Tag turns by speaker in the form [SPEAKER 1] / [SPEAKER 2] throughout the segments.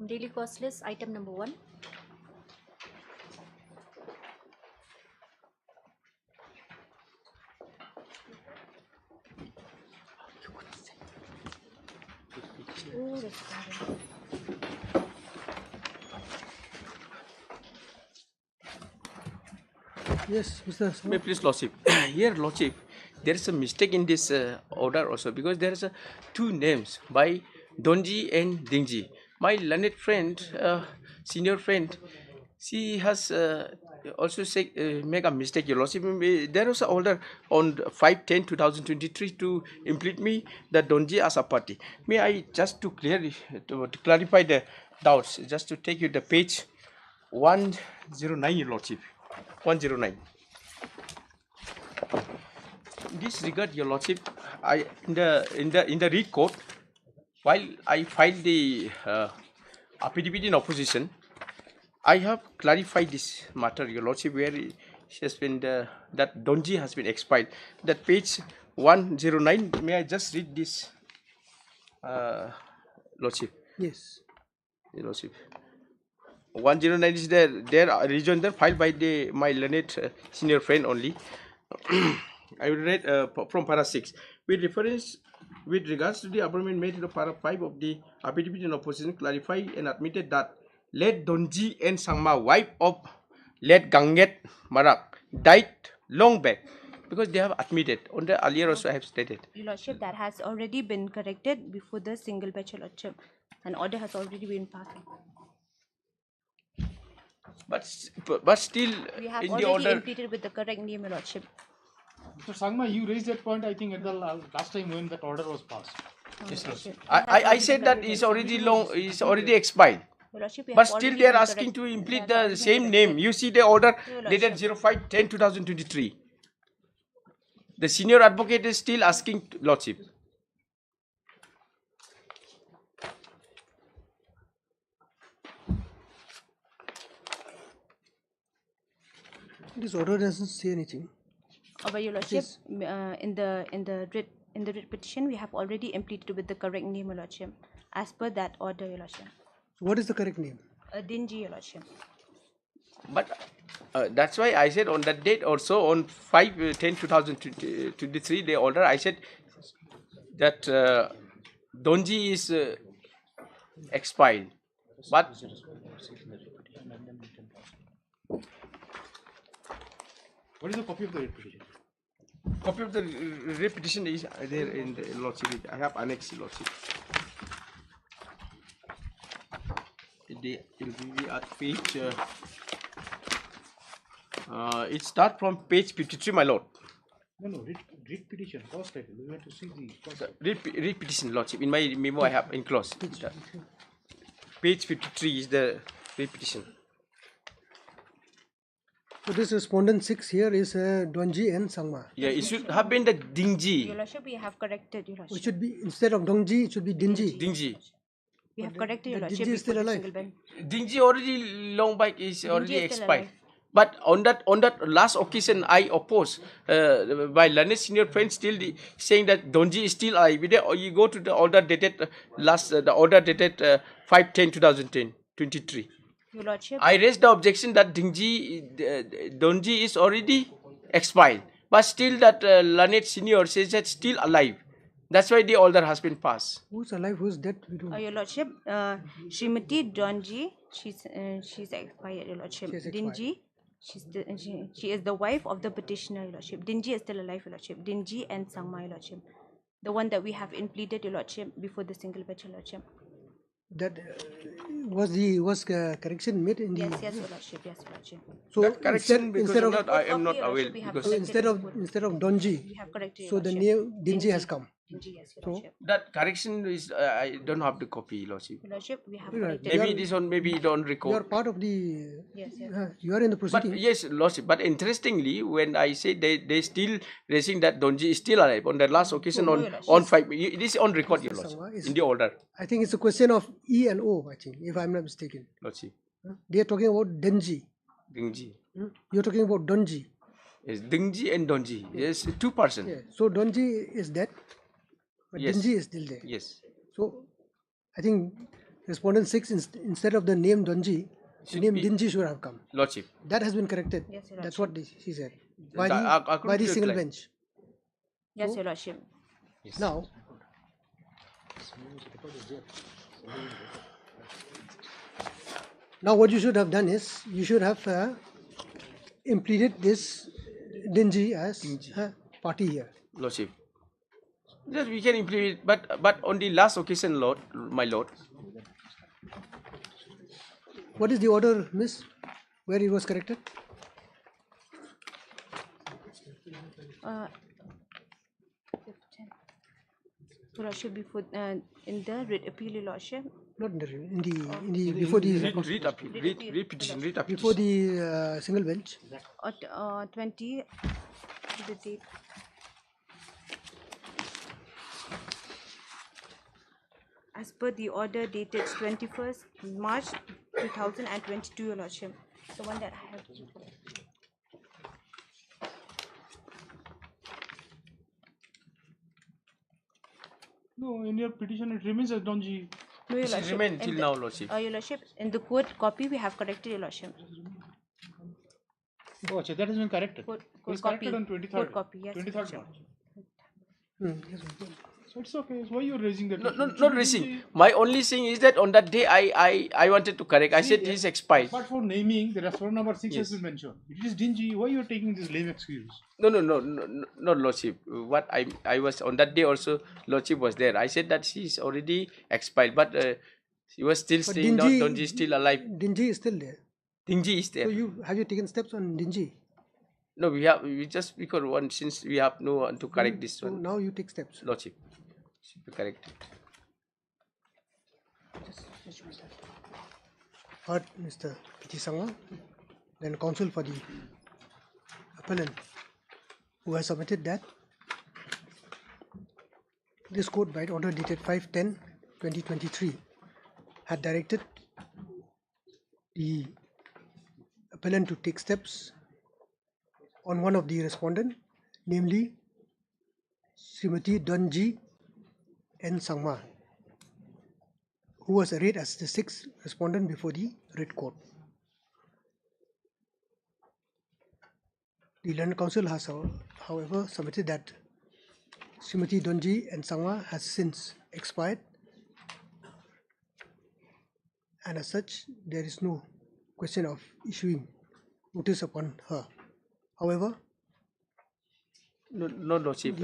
[SPEAKER 1] Daily cost list, item number 1. Oh, that's fine.
[SPEAKER 2] Yes, Mr.
[SPEAKER 3] May please, Lordship. Here, Lordship, there is a mistake in this order also, because there is two names by Donji and Dingji. My learned friend, senior friend, she has also make a mistake, Your Lordship. There was an order on 5/10/2023 to implement me the Donji as a party. May I just to clarify the doubts, just to take you the page 109, Your Lordship. 109. In this regard, Your Lordship, I in the read court, while I filed the affidavit in opposition, I have clarified this matter, Your Lordship, where it has been that Donji has been expired. That page 109. May I just read this, Lordship?
[SPEAKER 2] Yes.
[SPEAKER 3] Your Lordship. 109 is their region there filed by my learned senior friend only. I will read from para 6. With regards to the amendment made to para 5 of the affidavit in opposition, clarify and admitted that late Donji and Sangma, wife of late Ganget Marak, died long back, because they have admitted. On the earlier also I have stated.
[SPEAKER 1] Your Lordship, that has already been corrected before the single bench, Your Lordship. An order has already been passed.
[SPEAKER 3] But still,
[SPEAKER 1] We have
[SPEAKER 3] in the
[SPEAKER 1] already
[SPEAKER 3] order,
[SPEAKER 1] implemented with the correct name, Your Lordship.
[SPEAKER 4] Mr. Sangma, you raised that point, I think, at the last time when that order was passed.
[SPEAKER 3] yes, Lordship. I said that is already expired.
[SPEAKER 1] Your Lordship, we
[SPEAKER 3] But
[SPEAKER 1] have
[SPEAKER 3] still
[SPEAKER 1] already
[SPEAKER 3] they are
[SPEAKER 1] been
[SPEAKER 3] asking to
[SPEAKER 1] correct-
[SPEAKER 3] implement
[SPEAKER 1] That's
[SPEAKER 3] the
[SPEAKER 1] already
[SPEAKER 3] same
[SPEAKER 1] been
[SPEAKER 3] name.
[SPEAKER 1] corrected.
[SPEAKER 3] You see the order
[SPEAKER 1] Your
[SPEAKER 3] dated
[SPEAKER 1] Lordship.
[SPEAKER 3] 05/10/2023. The senior advocate is still asking, Lordship.
[SPEAKER 2] This order doesn't say anything.
[SPEAKER 1] But Your Lordship, in the writ petition, we have already implemented with the correct name, Your Lordship, as per that order, Your Lordship.
[SPEAKER 2] So what is the correct name?
[SPEAKER 1] Dingy, Your Lordship.
[SPEAKER 3] But that's why I said on that date also, on 5/10/2023, the order, I said that Donji is expired. But
[SPEAKER 4] What is the copy of the writ petition?
[SPEAKER 3] copy of the repetition is there in the Lordship. I have annexed, Lordship. It will be at page. It starts from page 53, my lord.
[SPEAKER 4] No, writ petition, cause title. We want to see the cause title.
[SPEAKER 3] Read petition, Lordship. In my memo, I have enclosed. Page 53 is the repetition.
[SPEAKER 2] So this respondent 6 here is Donji and Sangma.
[SPEAKER 3] Yeah, it should have been the
[SPEAKER 1] Your
[SPEAKER 3] Dingji.
[SPEAKER 1] Lordship, we have corrected, Your
[SPEAKER 2] It
[SPEAKER 1] Lordship.
[SPEAKER 2] should be, instead of Donji, it should be Dinji.
[SPEAKER 3] Dingji.
[SPEAKER 1] We have corrected, Your
[SPEAKER 2] the
[SPEAKER 1] Lordship.
[SPEAKER 2] Dingy is still
[SPEAKER 1] before the
[SPEAKER 2] alive.
[SPEAKER 1] single bench.
[SPEAKER 3] Dingji already long back is already
[SPEAKER 1] is still
[SPEAKER 3] expired.
[SPEAKER 1] alive.
[SPEAKER 3] But on that last occasion, I oppose. My learned senior friend still saying that Donji is still alive. You go to the order dated the order dated 5/10/2023.
[SPEAKER 1] Your Lordship,
[SPEAKER 3] I raised the objection that Donji is already expired, but still that learned senior says that still alive. That's why the order has been passed.
[SPEAKER 2] Who's alive, who's dead? We don't know.
[SPEAKER 1] Your Lordship, Srimati Donji, she's expired, Your Lordship.
[SPEAKER 2] She is expired.
[SPEAKER 1] Dingy, she is the wife of the petitioner, Your Lordship. Dingy is still alive, Your Lordship. Dingy and Sangma, Your Lordship. The one that we have implemented, Your Lordship, before the single bench, Your Lordship.
[SPEAKER 2] That was correction made in the.
[SPEAKER 1] Yes, Your Lordship. Yes, Your Lordship.
[SPEAKER 2] So
[SPEAKER 3] That correction, because
[SPEAKER 2] instead of
[SPEAKER 3] I am not
[SPEAKER 1] Your
[SPEAKER 3] aware,
[SPEAKER 1] Lordship, we have
[SPEAKER 3] because
[SPEAKER 2] so
[SPEAKER 1] corrected
[SPEAKER 2] instead of Donji,
[SPEAKER 1] we have corrected,
[SPEAKER 2] so
[SPEAKER 1] Your
[SPEAKER 2] the
[SPEAKER 1] Lordship.
[SPEAKER 2] name Dinji has come.
[SPEAKER 1] Dingy, yes, Your
[SPEAKER 2] So-
[SPEAKER 1] Lordship.
[SPEAKER 3] that correction is I don't have the copy, Lordship.
[SPEAKER 1] Your Lordship, we have
[SPEAKER 2] Right.
[SPEAKER 1] corrected.
[SPEAKER 3] Maybe
[SPEAKER 2] are-
[SPEAKER 3] this one, maybe it on
[SPEAKER 2] You are
[SPEAKER 3] record.
[SPEAKER 2] part of the.
[SPEAKER 1] Yes, yes.
[SPEAKER 2] You are in the
[SPEAKER 3] But
[SPEAKER 2] proceeding.
[SPEAKER 3] yes, Lordship. But interestingly, when I say they still raising that Donji is still alive on the last occasion
[SPEAKER 1] No,
[SPEAKER 3] on
[SPEAKER 1] Your Lordship.
[SPEAKER 3] on 5. It is on record, Your
[SPEAKER 2] Mr.
[SPEAKER 3] Lordship,
[SPEAKER 2] Sangma is-
[SPEAKER 3] in the order,
[SPEAKER 2] I think it's a question of E and O. I think, if I'm not mistaken.
[SPEAKER 3] Lordship.
[SPEAKER 2] They are talking about Denji.
[SPEAKER 3] Dingji.
[SPEAKER 2] You're talking about Donji.
[SPEAKER 3] Yes, Dingji and Donji. Yes, 2 person.
[SPEAKER 2] Yeah. So Donji is dead, but
[SPEAKER 3] Yes.
[SPEAKER 2] Dinji is still there.
[SPEAKER 3] Yes.
[SPEAKER 2] So I think Respondent 6, instead of the name Donji, the
[SPEAKER 3] Should
[SPEAKER 2] name
[SPEAKER 3] be-
[SPEAKER 2] Dinji should have come.
[SPEAKER 3] Lordship.
[SPEAKER 2] That has been corrected.
[SPEAKER 1] Yes, Your
[SPEAKER 2] That's
[SPEAKER 1] Lordship.
[SPEAKER 2] what she said. By
[SPEAKER 3] According
[SPEAKER 2] the
[SPEAKER 3] to your
[SPEAKER 2] single
[SPEAKER 3] client.
[SPEAKER 2] bench.
[SPEAKER 1] Yes, Your Lordship.
[SPEAKER 2] Now, what you should have done is, you should have implemented this Dinji as a party here.
[SPEAKER 3] Lordship. Yes, we can implement, but on the last occasion, Lord, my Lord.
[SPEAKER 2] What is the order, miss, where it was corrected?
[SPEAKER 1] Your Lordship, before in the writ appeal, Your Lordship.
[SPEAKER 2] Not in the before the
[SPEAKER 3] Read appeal, read petition, read appeal.
[SPEAKER 2] before the single bench.
[SPEAKER 1] 20, the date. As per the order dated 21st March 2022, Your Lordship. The one that I have.
[SPEAKER 4] No, in your petition it remains as Donji.
[SPEAKER 1] No, Your
[SPEAKER 3] It
[SPEAKER 1] Lordship.
[SPEAKER 3] remain
[SPEAKER 1] in
[SPEAKER 3] till
[SPEAKER 1] the-
[SPEAKER 3] now, Lordship.
[SPEAKER 1] Your Lordship, in the court copy we have corrected, Your Lordship.
[SPEAKER 4] Oh, that has been corrected.
[SPEAKER 1] Court
[SPEAKER 4] It was
[SPEAKER 1] copy.
[SPEAKER 4] corrected on 23rd.
[SPEAKER 1] Court copy, yes,
[SPEAKER 4] 23rd
[SPEAKER 1] Lordship.
[SPEAKER 4] March.
[SPEAKER 2] Yes.
[SPEAKER 4] So it's okay. Why you are raising that?
[SPEAKER 3] No,
[SPEAKER 4] issue?
[SPEAKER 3] no,
[SPEAKER 4] It should
[SPEAKER 3] not
[SPEAKER 4] be
[SPEAKER 3] racing.
[SPEAKER 4] Dinji.
[SPEAKER 3] My only thing is that on that day I wanted to correct. I said
[SPEAKER 4] See,
[SPEAKER 3] it's expired.
[SPEAKER 4] Apart from naming, the restaurant number 6 has
[SPEAKER 3] Yes.
[SPEAKER 4] been mentioned. It is dingy. Why you are taking this lame excuse?
[SPEAKER 3] No, Lordship. What I was on that day also, Lordship was there. I said that she's already expired, but she was still
[SPEAKER 2] But
[SPEAKER 3] saying, no, Donji is still alive.
[SPEAKER 2] Dinji is still there.
[SPEAKER 3] Dingy is there.
[SPEAKER 2] So have you taken steps on Dinji?
[SPEAKER 3] No, we just because one since we have no one to correct this
[SPEAKER 2] So
[SPEAKER 3] one.
[SPEAKER 2] now you take steps.
[SPEAKER 3] Lordship, should be corrected.
[SPEAKER 2] Heard Mr. P.T. Sangha, then counsel for the appellant, who has submitted that this court by order dated 5/10/2023 had directed the appellant to take steps on one of the respondent, namely Srimati Donji N. Sangma, who was arraigned as the sixth respondent before the writ court. The learned counsel has, however, submitted that Srimati Donji N. Sangma has since expired, and as such, there is no question of issuing notice upon her. However,
[SPEAKER 3] No, Lordship.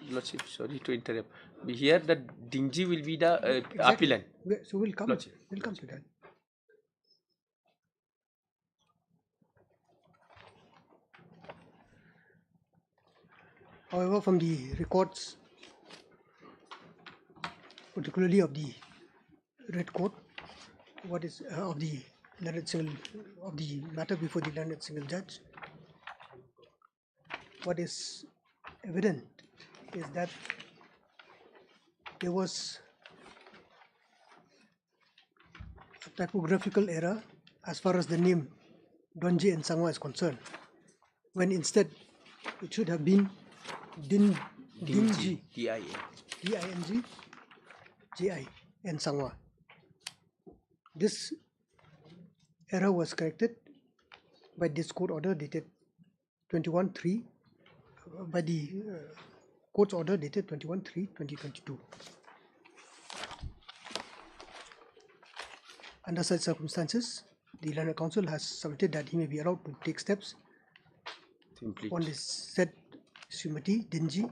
[SPEAKER 3] Lordship, sorry to interrupt. Here the Dingy will be the appellant.
[SPEAKER 2] So we'll come
[SPEAKER 3] Lordship.
[SPEAKER 2] to that. However, from the records, particularly of the Red Court, what is of the learned single of the matter before the learned single judge, what is evident is that there was a typographical error as far as the name Donji and Sangwa is concerned, when instead it should have been Dinji,
[SPEAKER 3] D-I-N.
[SPEAKER 2] D-I-N-G, J-I, and Sangwa. This error was corrected by this court order dated 21/3, by the court's order dated 21/3/2022. Under such circumstances, the learned counsel has submitted that he may be allowed to take steps
[SPEAKER 3] Complete.
[SPEAKER 2] on this said Srimati Dinji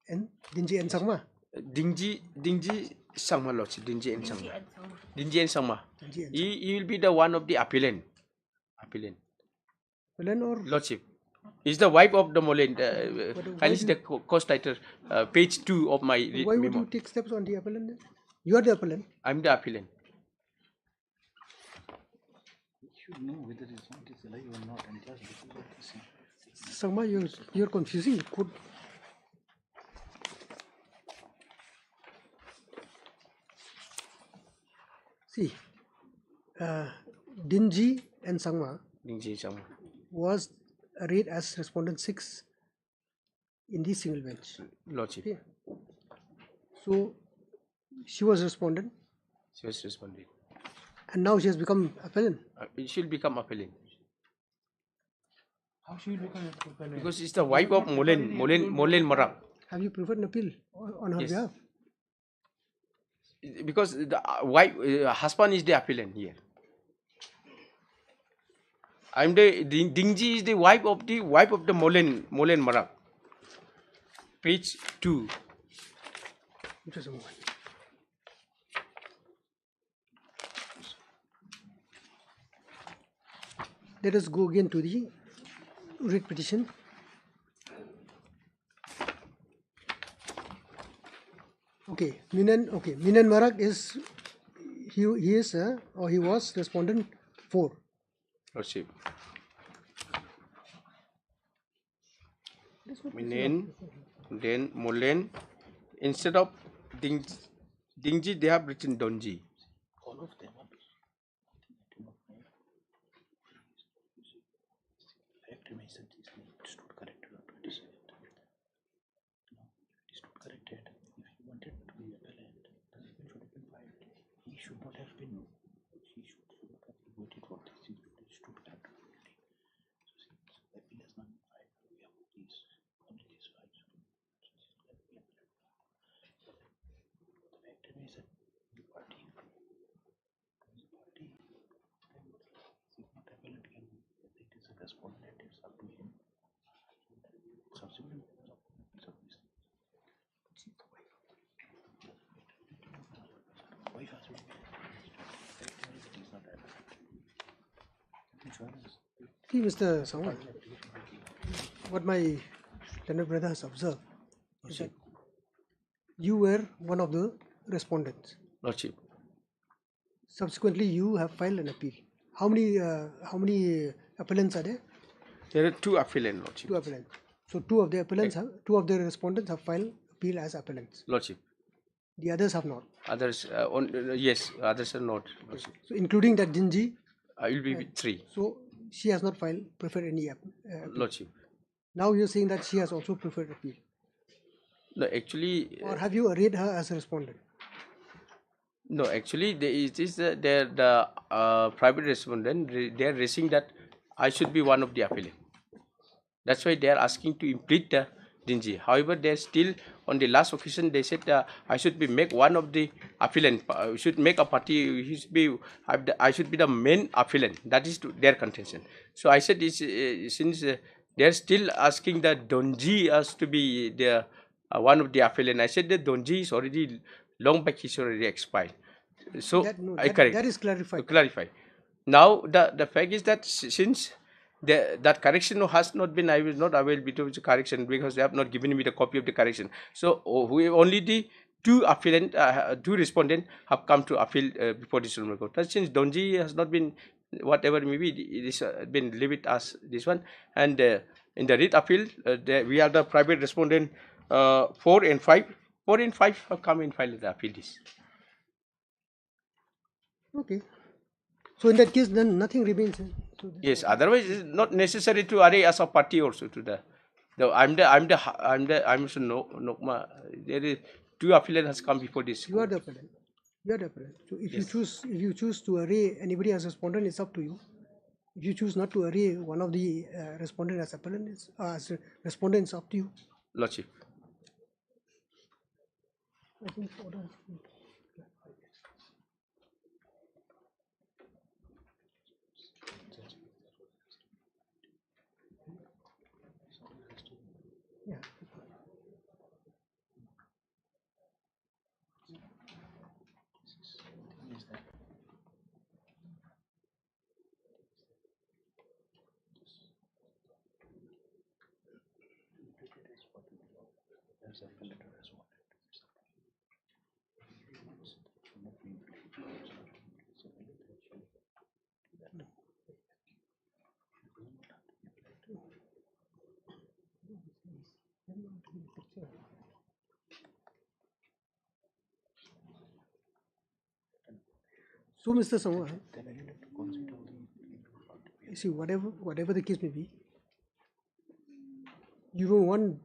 [SPEAKER 2] and Sangma.
[SPEAKER 3] Dingy Sangma, Lordship. Dingy and Sangma. Dingy and Sangma.
[SPEAKER 2] Dingy and
[SPEAKER 3] He will be the one of the appellant.
[SPEAKER 2] Well, or
[SPEAKER 3] Lordship. He's the wife of the Molen.
[SPEAKER 2] why
[SPEAKER 3] Finally, the cost title, page 2 of my
[SPEAKER 2] why would
[SPEAKER 3] memo.
[SPEAKER 2] you take steps on the appellant then? You are the appellant.
[SPEAKER 3] I'm the appellant.
[SPEAKER 2] Sangma, you're confusing the court. See, Dinji and Sangma
[SPEAKER 3] Dingy Sangma.
[SPEAKER 2] was arraigned as respondent 6 in the single bench.
[SPEAKER 3] Lordship.
[SPEAKER 2] Okay. So she was respondent
[SPEAKER 3] She was responded.
[SPEAKER 2] And now she has become appellant.
[SPEAKER 3] It should become appellant.
[SPEAKER 4] How she will become appellant?
[SPEAKER 3] Because it's the wife of Molen Marak.
[SPEAKER 2] Have you preferred an appeal on her
[SPEAKER 3] Yes.
[SPEAKER 2] behalf?
[SPEAKER 3] Because the wife, husband is the appellant here. I'm the Dingji is the wife of the Molen Marak. Page 2.
[SPEAKER 2] Just a moment. Let us go again to the writ petition. Okay, Minan Marak is he is or he was respondent 4.
[SPEAKER 3] Lordship. Minen, then Molen. Instead of Dingji, they have written Donji.
[SPEAKER 4] All of them are recognition is stood corrected on 27th. No, it stood corrected. If he wanted to be appellant, then it should have been filed. He should not have been. He should not have waited for this. He stood corrected. So since the appeal has not been filed, we have these only these files. The factor is that the party is a party. Then if not appellant can it is a respondent, it's up to him. Subsequent wife has been it is not appellant. Insurance.
[SPEAKER 2] See, Mr. Sawan, what my learned brother has observed is that you were one of the respondents.
[SPEAKER 3] Lordship.
[SPEAKER 2] Subsequently, you have filed an appeal. How many appellants are there?
[SPEAKER 3] There are 2 appellant, Lordship.
[SPEAKER 2] 2 appellants. So two of the respondents have filed appeal as appellants.
[SPEAKER 3] Lordship.
[SPEAKER 2] The others have not.
[SPEAKER 3] Others, yes, others are not. Lordship.
[SPEAKER 2] So including that Jinji,
[SPEAKER 3] I will be with 3.
[SPEAKER 2] so she has not preferred any appeal.
[SPEAKER 3] Lordship.
[SPEAKER 2] Now you're saying that she has also preferred appeal.
[SPEAKER 3] No, actually,
[SPEAKER 2] Or have you arrayed her as a respondent?
[SPEAKER 3] no, actually, it is the private respondent. They are raising that I should be one of the appellant. That's why they are asking to impeach the Dingy. However, they still on the last occasion they said I should be make one of the appellant. Should make a party. I should be the main appellant. That is their contention. So I said since they are still asking that Donji has to be the one of the appellant. I said that Donji is already long back. He's already expired. So correct.
[SPEAKER 2] That is clarified.
[SPEAKER 3] Clarify. Now the fact is that since that correction has not been, I was not available to the correction because they have not given me the copy of the correction. So only the 2 appellant, 2 respondents have come to appeal before the Supreme Court. But since Donji has not been, whatever maybe it is been leave it as this one, and in the writ appeal we are the private respondent 4 and 5. 4 and 5 have come and filed the appeal.
[SPEAKER 2] Okay. So in that case, then nothing remains.
[SPEAKER 3] Yes. Otherwise, it's not necessary to array as a party also to the. I'm Nokma. There is 2 appellants has come before this.
[SPEAKER 2] You are the appellant. You are the appellant. So if you choose to array anybody as respondent, it's up to you. If you choose not to array one of the respondent as appellant, as respondent, it's up to you.
[SPEAKER 3] Lordship.
[SPEAKER 2] I think order has been yeah. So, Mr. Samoa, see, whatever the case may be, you don't want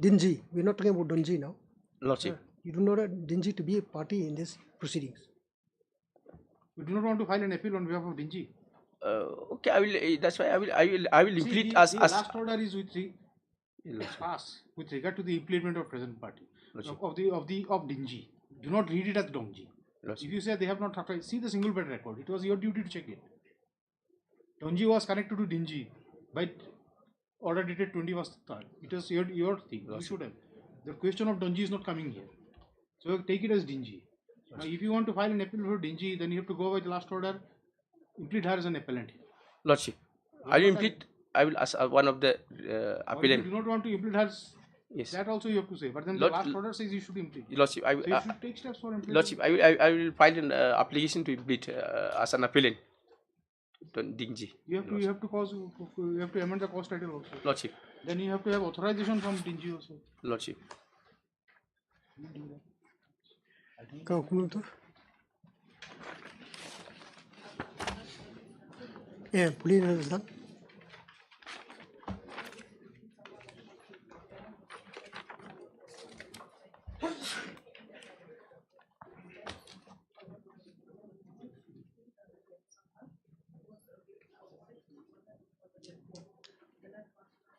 [SPEAKER 2] Dingy. We're not talking about Donji now.
[SPEAKER 3] Lordship.
[SPEAKER 2] You do not want Dingy to be a party in this proceedings.
[SPEAKER 4] We do not want to file an appeal on behalf of Dingy.
[SPEAKER 3] Okay, I will. That's why I will
[SPEAKER 4] See,
[SPEAKER 3] implement
[SPEAKER 4] the
[SPEAKER 3] as
[SPEAKER 4] last order is with with regard to the implement of present party of Dingy. Do not read it as Dongji. If you say they have not authorized, see the single bed record. It was your duty to check it. Dongji was connected to Dingy by order dated 21st. It was your thing. You should have. The question of Dongji is not coming here. So take it as Dingy. Now, if you want to file an appeal for Dingy, then you have to go by the last order. Implead her as an appellant.
[SPEAKER 3] Lordship, I will implead. I will ask one of the appellant.
[SPEAKER 4] If you do not want to implead her,
[SPEAKER 3] yes,
[SPEAKER 4] that also you have to say. But then the last order says you should implead.
[SPEAKER 3] Lordship,
[SPEAKER 4] So you should take steps for implementing.
[SPEAKER 3] Lordship, I will file an application to implead as an appellant. Dingy.
[SPEAKER 4] You have to amend the cause title also.
[SPEAKER 3] Lordship.
[SPEAKER 4] Then you have to have authorization from Dingy also.
[SPEAKER 3] Lordship.
[SPEAKER 2] Kau tu. Boleh nak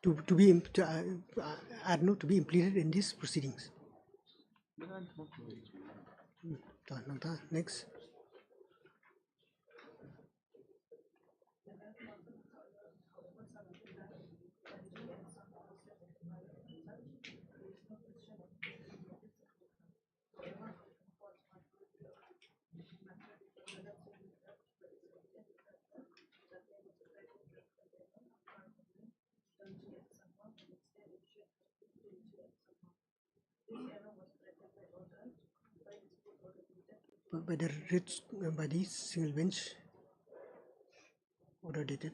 [SPEAKER 2] to be I don't know, to be implemented in these proceedings. Next. By the writs by the single bench order dated.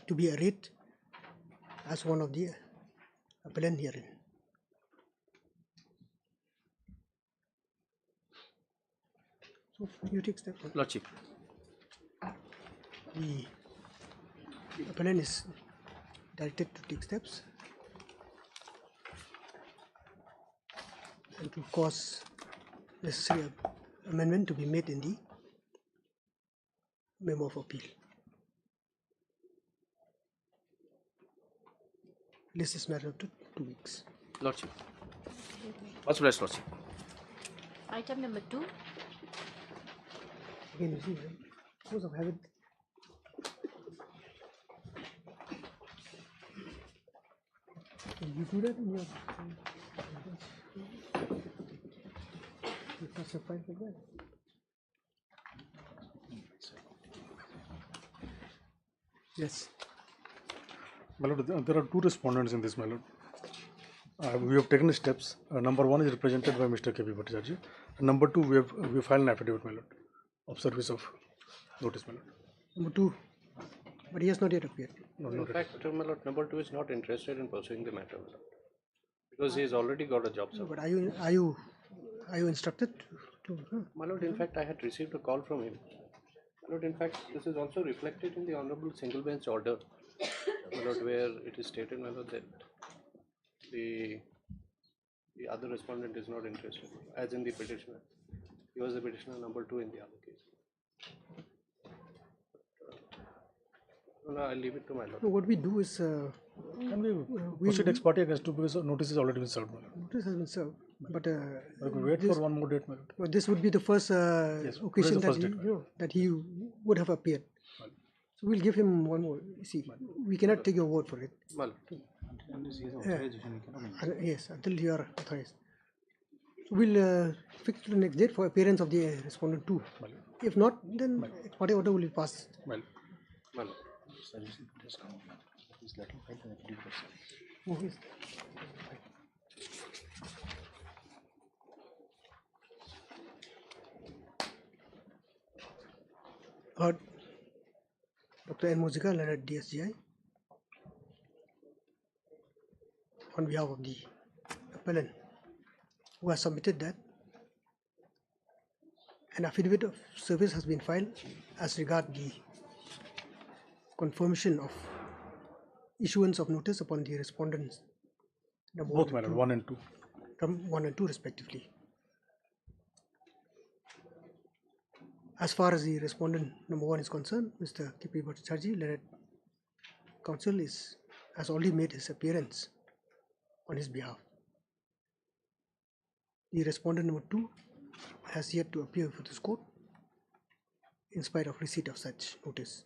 [SPEAKER 2] To be arraigned as one of the appellant herein. So you take step.
[SPEAKER 3] Lordship.
[SPEAKER 2] The appellant is directed to take steps and to cause necessary amendment to be made in the memo of appeal. List is matter up to 2 weeks.
[SPEAKER 3] Lordship. What's the Lordship?
[SPEAKER 1] Item number 2.
[SPEAKER 2] Again, you see, most of habit. You do that in your. You can't survive like that. Yes.
[SPEAKER 5] My lord, there are two respondents in this, my lord. We have taken steps. Number one is represented by Mr. K.P. Bhattacharya. Number two, we filed an affidavit, my lord, of service of notice, my lord.
[SPEAKER 2] Number 2, but he has not yet appeared.
[SPEAKER 5] No,
[SPEAKER 6] In fact, my lord, number 2 is not interested in pursuing the matter, my lord, because he has already got a job.
[SPEAKER 2] No, but are you instructed to?
[SPEAKER 6] My lord, in fact, I had received a call from him. My lord, in fact, this is also reflected in the honorable single bench order, my lord, where it is stated, my lord, that the other respondent is not interested, as in the petitioner. He was the petitioner number 2 in the other case. No, I'll leave it to my lord.
[SPEAKER 2] No, what we do is
[SPEAKER 5] Can we proceed ex parte against two because notice has already been served, my lord.
[SPEAKER 2] notice has been served, but
[SPEAKER 5] We wait for one more date, my lord.
[SPEAKER 2] well, this would be the first occasion
[SPEAKER 5] the first
[SPEAKER 2] that
[SPEAKER 5] date.
[SPEAKER 2] that he would have appeared. So we'll give him one more. See, we cannot take your word for it.
[SPEAKER 6] My lord.
[SPEAKER 4] Unless he has authorization, he cannot implement.
[SPEAKER 2] Yes, until you are authorized. So we'll fix the next date for appearance of the respondent 2. If not, then ex parte order will be passed.
[SPEAKER 5] My lord.
[SPEAKER 6] My lord.
[SPEAKER 4] Suggestion to just come. Please let him file an affidavit.
[SPEAKER 2] Oh, yes. Heard Dr. N. Muzika, learned DSGI, on behalf of the appellant, who has submitted that an affidavit of service has been filed as regard the confirmation of issuance of notice upon the respondents number
[SPEAKER 5] Both, my lord, 1 and 2.
[SPEAKER 2] 1 and 2 respectively. As far as the respondent number 1 is concerned, Mr. K.P. Bhattacharjee, learned counsel has already made his appearance on his behalf. The respondent number 2 has yet to appear before this court in spite of receipt of such notice.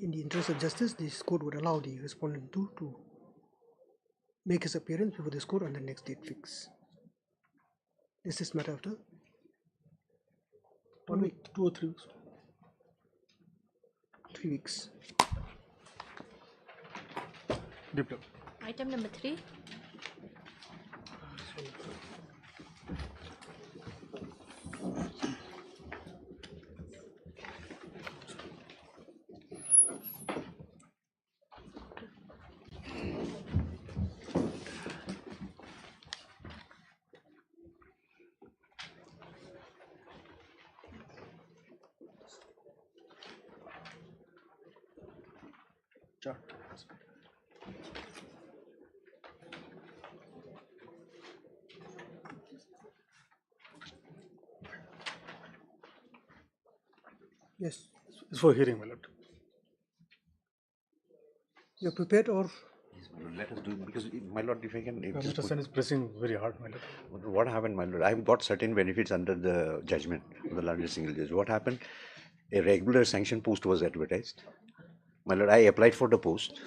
[SPEAKER 2] In the interest of justice, this court would allow the respondent 2 to make his appearance before this court on the next date fix. This is matter after 1 week,
[SPEAKER 5] 2 or 3 weeks.
[SPEAKER 2] 3 weeks.
[SPEAKER 5] Deep down.
[SPEAKER 1] Item number 3.
[SPEAKER 5] Chart.
[SPEAKER 2] Yes,
[SPEAKER 5] It's for hearing, my lord.
[SPEAKER 2] you're prepared or
[SPEAKER 4] Yes, my lord, let us do it because, my lord, if I can.
[SPEAKER 5] Mr. Sen is pressing very hard, my lord.
[SPEAKER 4] What happened, my lord? I have got certain benefits under the judgment of the London single judge. What happened? A regular sanction post was advertised. My lord, I applied for the post.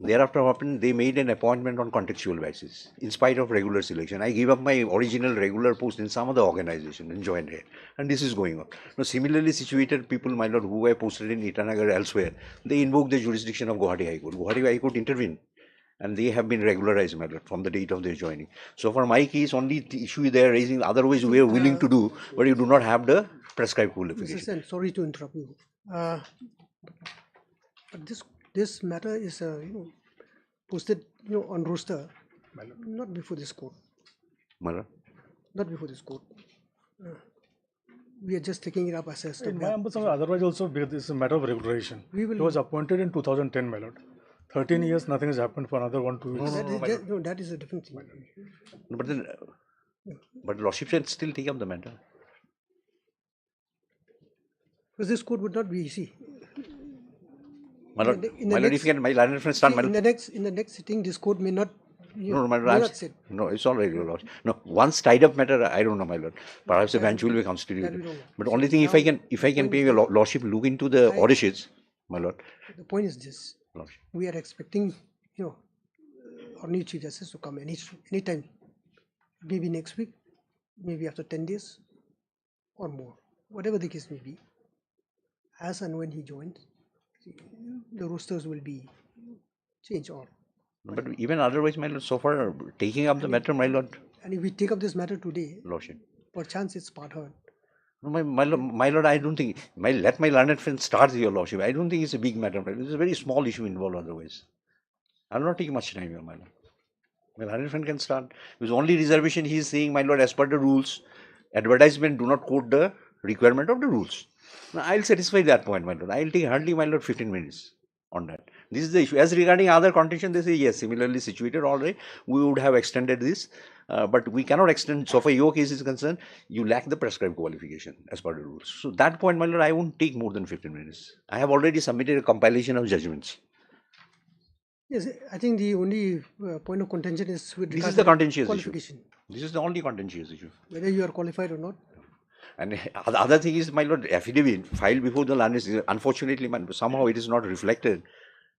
[SPEAKER 4] Thereafter, what happened? They made an appointment on contextual basis. In spite of regular selection, I gave up my original regular post in some other organization and joined here. And this is going on. Now, similarly situated people, my lord, who were posted in Itanagar elsewhere, they invoked the jurisdiction of Guwahati High Court. Guwahati High Court intervened. And they have been regularized, my lord, from the date of their joining. So for my case, only the issue they are raising, otherwise we are willing to do, but you do not have the prescribed
[SPEAKER 2] Mr.
[SPEAKER 4] qualification.
[SPEAKER 2] Sen, sorry to interrupt you. But this matter is posted on roster, not before this court.
[SPEAKER 4] My lord.
[SPEAKER 2] Not before this court. We are just taking it up as a step.
[SPEAKER 5] My ambassador, otherwise also, because this is a matter of regulation.
[SPEAKER 2] We will-
[SPEAKER 5] He was appointed in 2010, my lord. 13 years, nothing has happened for another 1 2 years.
[SPEAKER 2] That is a different thing.
[SPEAKER 4] But then, but lordship can still take up the matter.
[SPEAKER 2] Because this court would not be easy.
[SPEAKER 4] My lord,
[SPEAKER 2] in the
[SPEAKER 4] my lord,
[SPEAKER 2] next-
[SPEAKER 4] if you can, my learned friend start, my
[SPEAKER 2] In
[SPEAKER 4] lord.
[SPEAKER 2] the next sitting, this court may not.
[SPEAKER 4] No, my lord,
[SPEAKER 2] may
[SPEAKER 4] I'm
[SPEAKER 2] not sit.
[SPEAKER 4] no, it's all right, your lord. No, once tied up matter, I don't know, my lord. Perhaps the bench will be
[SPEAKER 2] that we
[SPEAKER 4] constituted.
[SPEAKER 2] don't know.
[SPEAKER 4] But only thing, if I can pay your lordship, look into the audit sheets, my lord.
[SPEAKER 2] The point is this:
[SPEAKER 4] Lordship.
[SPEAKER 2] we are expecting, our new Chief Justice to come anytime, maybe next week, maybe after 10 days or more, whatever the case may be. As and when he joins, the rosters will be changed all.
[SPEAKER 4] But even otherwise, my lord, so far taking up the matter, my lord,
[SPEAKER 2] And if we take up this matter today,
[SPEAKER 4] lordship.
[SPEAKER 2] perchance it's part heard.
[SPEAKER 4] No, my lord, I don't think, let my learned friend start, your lordship. I don't think it's a big matter, my lord. It's a very small issue involved otherwise. I'll not take much time here, my lord. My learned friend can start. His only reservation he is saying, my lord, as per the rules, advertisement do not quote the requirement of the rules. Now, I'll satisfy that point, my lord. I'll take hardly, my lord, 15 minutes on that. This is the issue. As regarding other contention, they say, yes, similarly situated, all right, we would have extended this, but we cannot extend. So, for your case is concerned, you lack the prescribed qualification as per the rules. So, that point, my lord, I won't take more than 15 minutes. I have already submitted a compilation of judgments.
[SPEAKER 2] Yes, I think the only point of contention is with
[SPEAKER 4] This
[SPEAKER 2] regard
[SPEAKER 4] is the
[SPEAKER 2] to
[SPEAKER 4] contentious
[SPEAKER 2] qualification,
[SPEAKER 4] issue. This is the only contentious issue.
[SPEAKER 2] whether you are qualified or not.
[SPEAKER 4] And the other thing is, my lord, affidavit filed before the land is, unfortunately, somehow it is not reflected.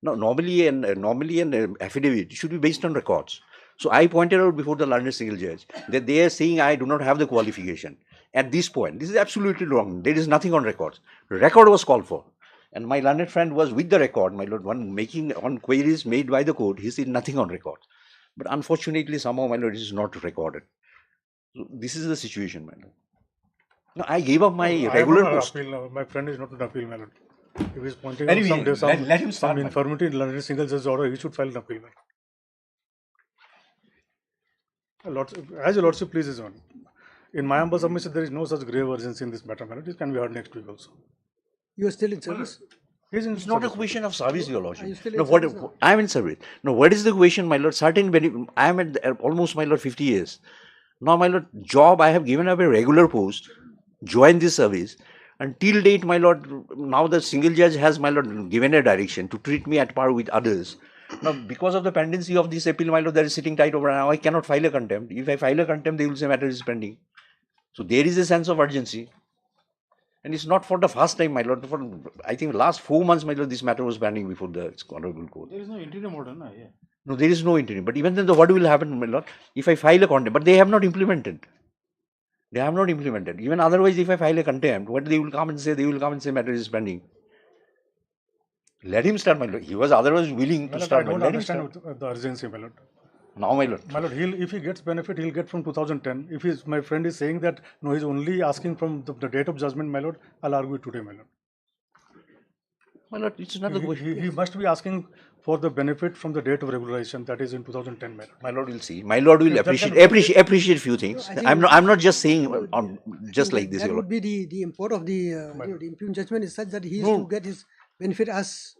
[SPEAKER 4] No, normally an affidavit should be based on records. So I pointed out before the learned single judge that they are saying I do not have the qualification. At this point, this is absolutely wrong. There is nothing on records. Record was called for. And my learned friend was with the record, my lord, one making on queries made by the court, he said nothing on record. But unfortunately, somehow, my lord, it is not recorded. So this is the situation, my lord. No, I gave up my regular post.
[SPEAKER 5] Appeal, my friend is not an appeal, my lord. If he is pointing
[SPEAKER 4] Anyway,
[SPEAKER 5] out
[SPEAKER 4] let him start,
[SPEAKER 5] some infirmity in London single judge order, he should file an appeal. As your lordship pleases on. In my humble submission, there is no such grave urgency in this matter, my lord. It can be heard next week also.
[SPEAKER 2] You are still in service.
[SPEAKER 7] It's not a question of service, Your
[SPEAKER 2] Are you
[SPEAKER 7] Lordship.
[SPEAKER 2] still
[SPEAKER 7] No,
[SPEAKER 2] in service now?
[SPEAKER 7] I am in service. No, what is the question, my Lord? I am at almost, my Lord, 50 years. Now, my Lord, job, I have given up a regular post, join this service. Until date, my Lord, now the single judge has, my Lord, given a direction to treat me at par with others. Now, because of the pendency of this appeal, my Lord, that is sitting tight over now, I cannot file a contempt. If I file a contempt, they will say matter is pending. So there is a sense of urgency. And it's not for the first time, my Lord. For, I think, last 4 months, my Lord, this matter was pending before the Honorable Court.
[SPEAKER 5] There is no interim order, no? Yeah.
[SPEAKER 7] No, there is no interim. But even then, what will happen, my Lord, if I file a contempt? But they have not implemented. They have not implemented. Even otherwise, if I file a contempt, what they will come and say? They will come and say matter is pending. Let him start, my Lord. He was otherwise willing
[SPEAKER 5] My
[SPEAKER 7] to
[SPEAKER 5] Lord,
[SPEAKER 7] start.
[SPEAKER 5] I don't
[SPEAKER 7] Let him start.
[SPEAKER 5] understand the urgency, my Lord.
[SPEAKER 7] Now, my Lord.
[SPEAKER 5] My Lord, if he gets benefit, he'll get from 2010. If my friend is saying that, no, he's only asking from the date of judgment, my Lord, I'll argue it today, my Lord.
[SPEAKER 7] My Lord, it's another question.
[SPEAKER 5] He must be asking for the benefit from the date of regularization, that is in 2010, my Lord.
[SPEAKER 7] My Lord will see. My Lord will appreciate few things. I'm not just saying just like this.
[SPEAKER 2] That
[SPEAKER 7] Your
[SPEAKER 2] would
[SPEAKER 7] Lord.
[SPEAKER 2] be the import of the the impugned judgment is such that he is to get his benefit as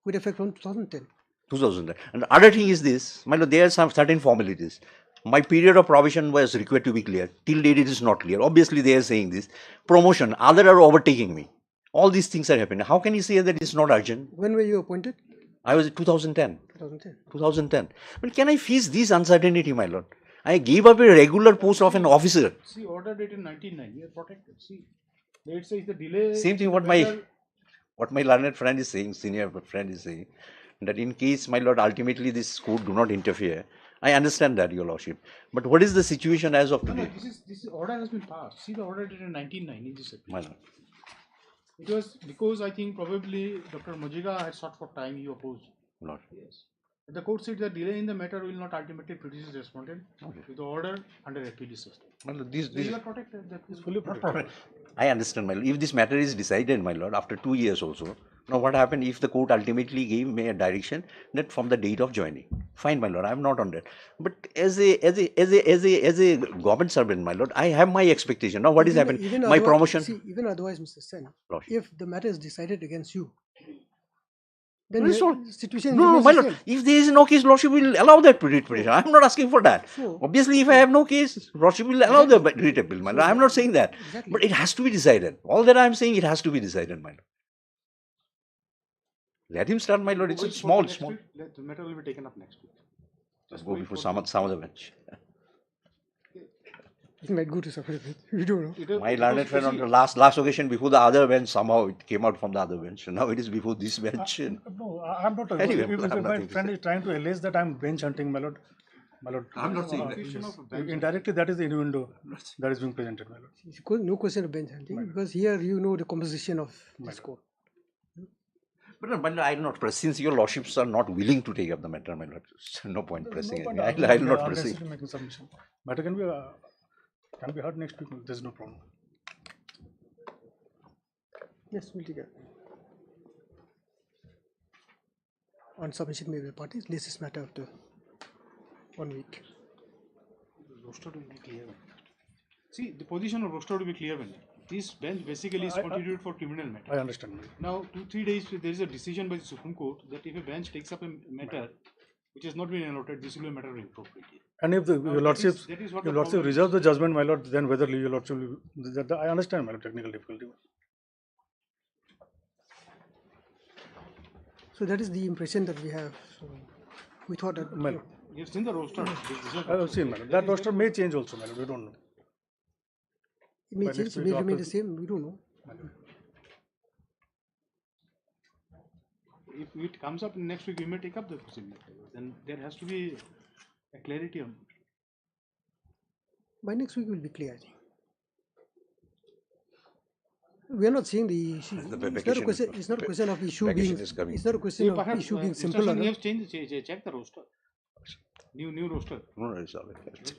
[SPEAKER 2] with effect from 2010.
[SPEAKER 7] 2000. And the other thing is this, my Lord, there are some certain formalities. My period of probation was required to be clear. Till date, it is not clear. Obviously, they are saying this. Promotion, other are overtaking me. All these things are happening. How can you say that it's not urgent?
[SPEAKER 2] When were you appointed?
[SPEAKER 7] I was 2010.
[SPEAKER 2] 2010.
[SPEAKER 7] 2010. But can I face this uncertainty, my Lord? I gave up a regular post of an officer.
[SPEAKER 5] See, order date in 1990, you are protected. See, it says the delay.
[SPEAKER 7] Same thing what my learned friend is saying, senior friend is saying, that in case, my Lord, ultimately this court do not interfere. I understand that, Your Lordship. But what is the situation as of today?
[SPEAKER 5] This order has been passed. See the order date in 1990. This
[SPEAKER 7] My Lord.
[SPEAKER 5] it was because I think probably Dr. Mojiga had sought for time, he opposed.
[SPEAKER 7] Lord.
[SPEAKER 5] Yes. The court said the delay in the matter will not ultimately prejudice the respondent. With the order under appeal is sustained.
[SPEAKER 7] My Lord,
[SPEAKER 5] So you are protected. That is fully protected.
[SPEAKER 7] I understand, my Lord. If this matter is decided, my Lord, after 2 years also, now what happened if the court ultimately gave me a direction that from the date of joining? Fine, my Lord, I am not on that. But as a government servant, my Lord, I have my expectation. Now what is happening? My promotion.
[SPEAKER 2] See, even otherwise, Mr. Sen,
[SPEAKER 7] Lordship.
[SPEAKER 2] if the matter is decided against you, then
[SPEAKER 7] No, it's
[SPEAKER 2] your
[SPEAKER 7] not.
[SPEAKER 2] situation
[SPEAKER 7] No,
[SPEAKER 2] remains
[SPEAKER 7] my
[SPEAKER 2] the
[SPEAKER 7] Lord,
[SPEAKER 2] same.
[SPEAKER 7] if there is no case, Lordship will allow that writ petition. I am not asking for that.
[SPEAKER 2] So-
[SPEAKER 7] Obviously, if I have no case, Lordship will allow the writ appeal, my Lord. I am not saying that.
[SPEAKER 2] Exactly.
[SPEAKER 7] But it has to be decided. All that I am saying, it has to be decided, my Lord. Let him start, my Lord. It's a small.
[SPEAKER 5] The matter will be taken up next week.
[SPEAKER 7] Just go before some other bench.
[SPEAKER 2] It might go to separate bench. We don't know.
[SPEAKER 7] My learned friend on the last occasion before the other bench, somehow it came out from the other bench. Now it is before this bench.
[SPEAKER 5] No, I'm not.
[SPEAKER 7] Anyway,
[SPEAKER 5] if
[SPEAKER 7] I have
[SPEAKER 5] my
[SPEAKER 7] nothing to
[SPEAKER 5] friend
[SPEAKER 7] say.
[SPEAKER 5] is trying to allege that I'm bench hunting, my Lord. My Lord.
[SPEAKER 7] I'm not saying that.
[SPEAKER 5] Yes. Indirectly, that is the innuendo that is being presented, my Lord.
[SPEAKER 2] No question of bench hunting because here you know the composition of this court.
[SPEAKER 7] But no, I will not press. Since your lordships are not willing to take up the matter, my Lord, no point pressing it. I will not press it.
[SPEAKER 5] Making submission. Matter can be heard next week. There's no problem.
[SPEAKER 2] Yes, we'll take it. On submission by the parties, this is matter after 1 week.
[SPEAKER 5] Roster will be clear. See, the position of roster will be clear. This bench basically is constituted for criminal matter. I understand. Now, 2-3 days, there is a decision by the Supreme Court that if a bench takes up a matter which has not been allotted, this will be a matter of impropriety. And if your lordships, that is what your the lordship problem
[SPEAKER 2] is.
[SPEAKER 5] reserve the judgment, my lord, then whether your lordship will, I understand, my lord, technical difficulty.
[SPEAKER 2] So that is the impression that we have. So we thought that
[SPEAKER 5] My lord,
[SPEAKER 8] You've seen the roster.
[SPEAKER 5] I have seen, madam. That roster may change also, madam. We don't know.
[SPEAKER 2] it may
[SPEAKER 5] By
[SPEAKER 2] change,
[SPEAKER 5] next
[SPEAKER 2] it
[SPEAKER 5] week
[SPEAKER 2] may remain
[SPEAKER 5] after-
[SPEAKER 2] the same. We don't know.
[SPEAKER 8] If it comes up next week, we may take up the proceeding. Then there has to be a clarity on it.
[SPEAKER 2] By next week will be clear, I think. We are not seeing the issue.
[SPEAKER 7] The
[SPEAKER 2] It's not a
[SPEAKER 7] vacation
[SPEAKER 2] question.
[SPEAKER 7] is-
[SPEAKER 2] It's not a question of issue
[SPEAKER 7] vacation
[SPEAKER 2] being.
[SPEAKER 7] is coming.
[SPEAKER 2] It's not a question of
[SPEAKER 8] Perhaps
[SPEAKER 2] issue being
[SPEAKER 8] Mr.
[SPEAKER 2] simple.
[SPEAKER 8] Singh,
[SPEAKER 2] or
[SPEAKER 8] you
[SPEAKER 2] not.
[SPEAKER 8] have changed, check the roster. New roster.
[SPEAKER 7] No, it's all right.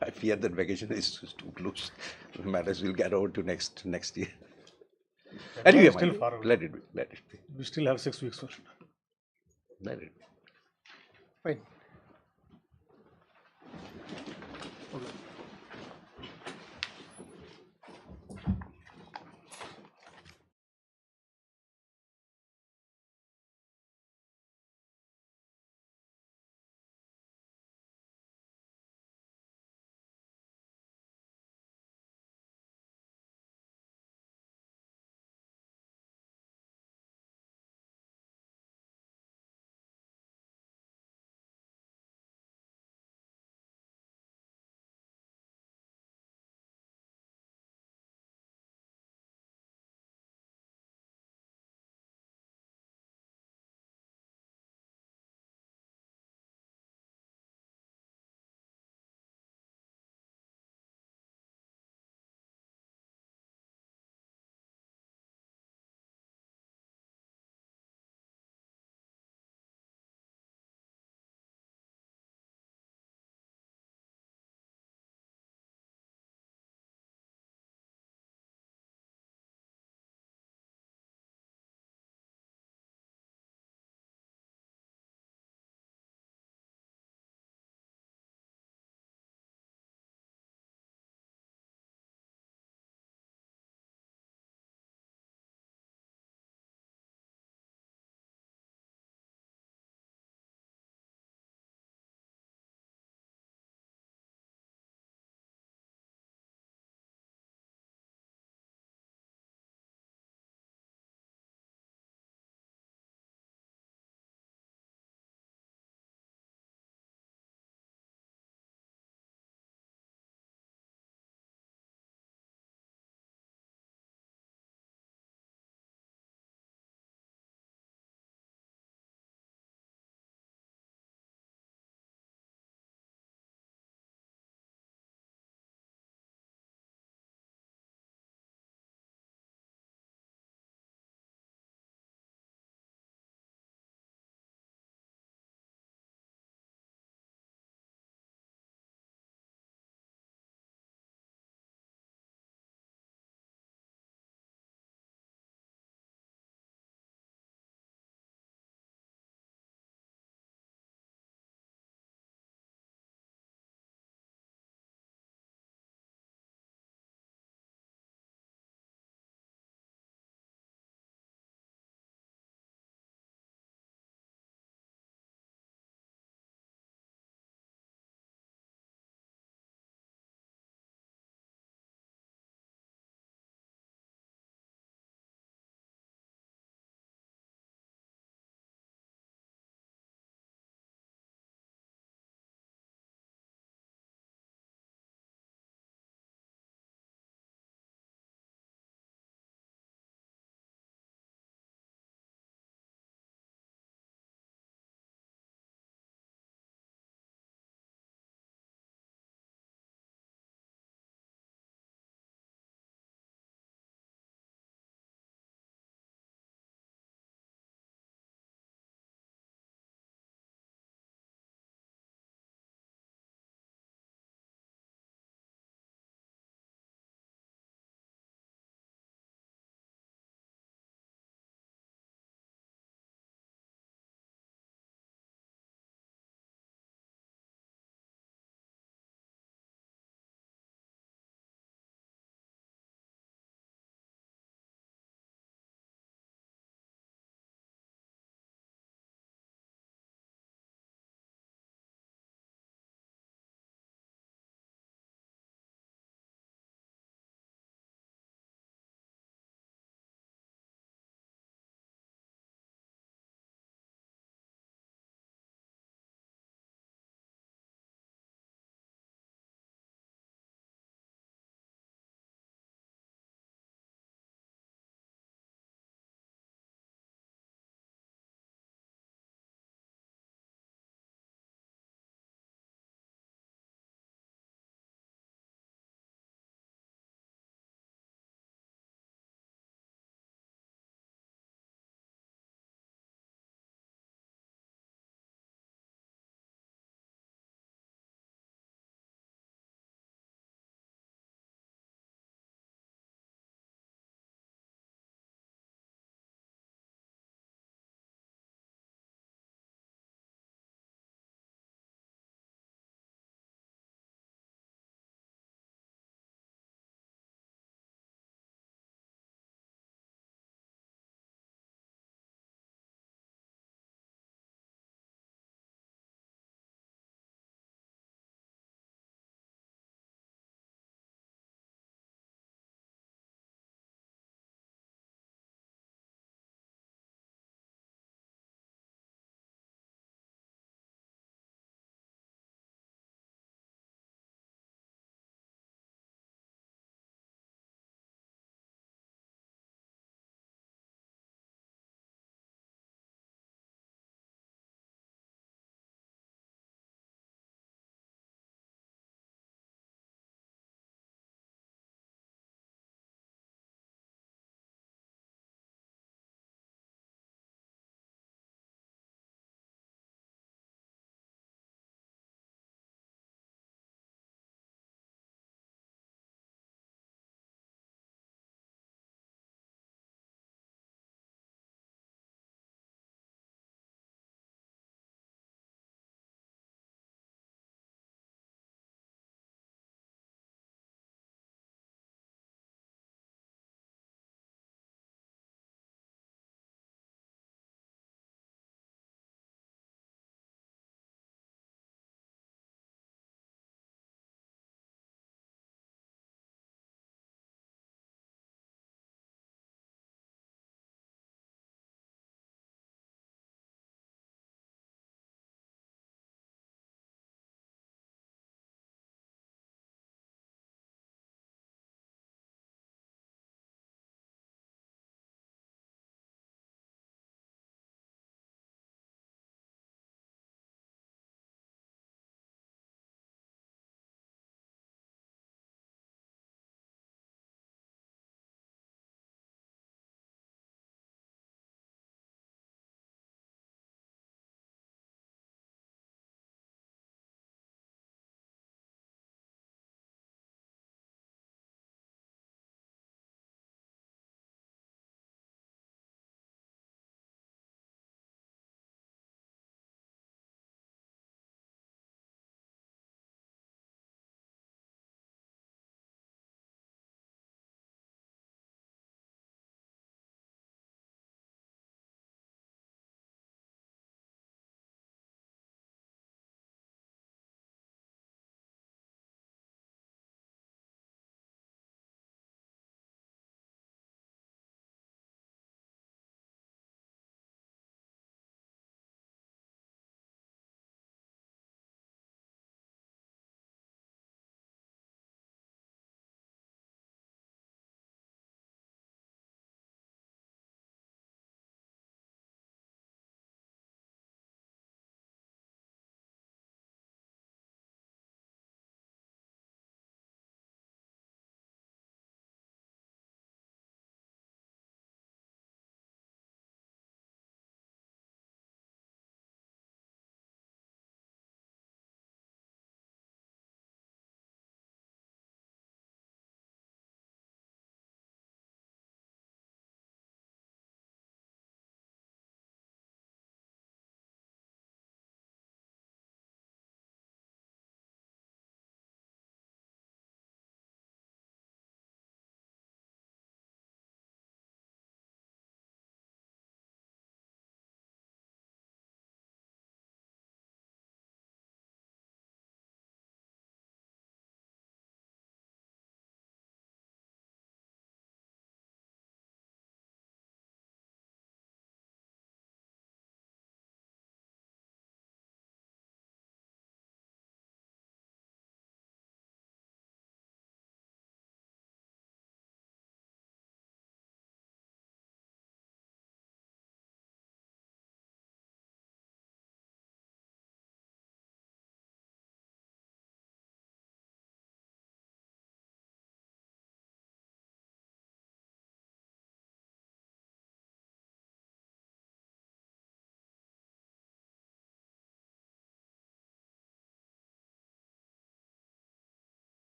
[SPEAKER 7] I fear that vacation is too close. The matters will get over to next year. Anyway,
[SPEAKER 5] still far away.
[SPEAKER 7] let it be.
[SPEAKER 5] We still have 6 weeks for it.
[SPEAKER 7] Let it be.
[SPEAKER 2] Fine.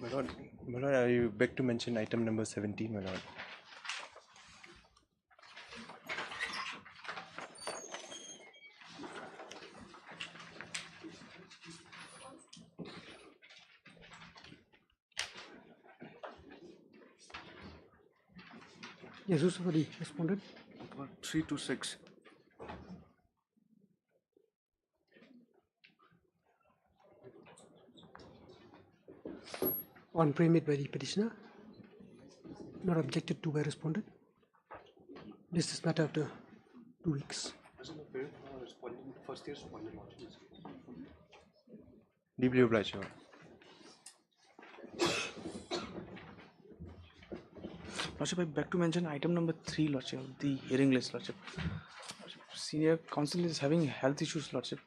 [SPEAKER 9] My lord, I beg to mention item number 17, my lord.
[SPEAKER 2] Yes, who's for the respondent?
[SPEAKER 6] 326.
[SPEAKER 2] On pre-made by the petitioner, not objected to by respondent. This is matter after 2 weeks.
[SPEAKER 9] Deeply obliged, your lord.
[SPEAKER 8] Lordship, I beg to mention item number 3, Lordship, the hearing list, Lordship. Senior counsel is having health issues, Lordship,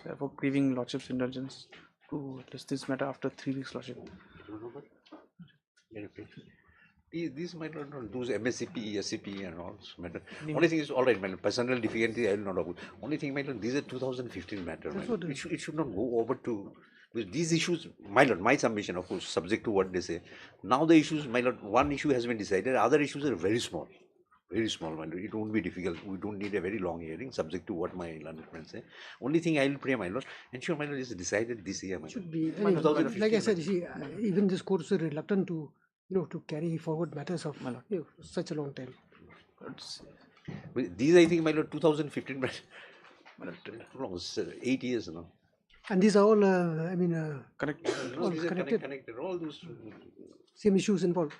[SPEAKER 8] therefore craving Lordship's indulgence to list this matter after 3 weeks, Lordship.
[SPEAKER 7] These might not do MSCP, SCP and all matter. Only thing is, all right, my lord, personal difficulty I will not avoid. Only thing, my lord, these are 2015 matter. My lord. It should not go over to with these issues. My lord, my submission, of course, subject to what they say. Now the issues, my lord, one issue has been decided. Other issues are very small, my lord. It won't be difficult. We don't need a very long hearing, subject to what my learned friends say. Only thing I will pray, my lord, ensure, my lord, is decided this year. My
[SPEAKER 2] Should
[SPEAKER 7] lord.
[SPEAKER 2] be, I mean, like I said, you see, even this court is reluctant to, to carry forward matters of such a long time.
[SPEAKER 7] These, I think, my lord, 2015, but my lord, too long, 8 years now.
[SPEAKER 2] And these are all,
[SPEAKER 8] Correct.
[SPEAKER 7] No, these are
[SPEAKER 2] connected.
[SPEAKER 7] connected. All those
[SPEAKER 2] Same issues involved.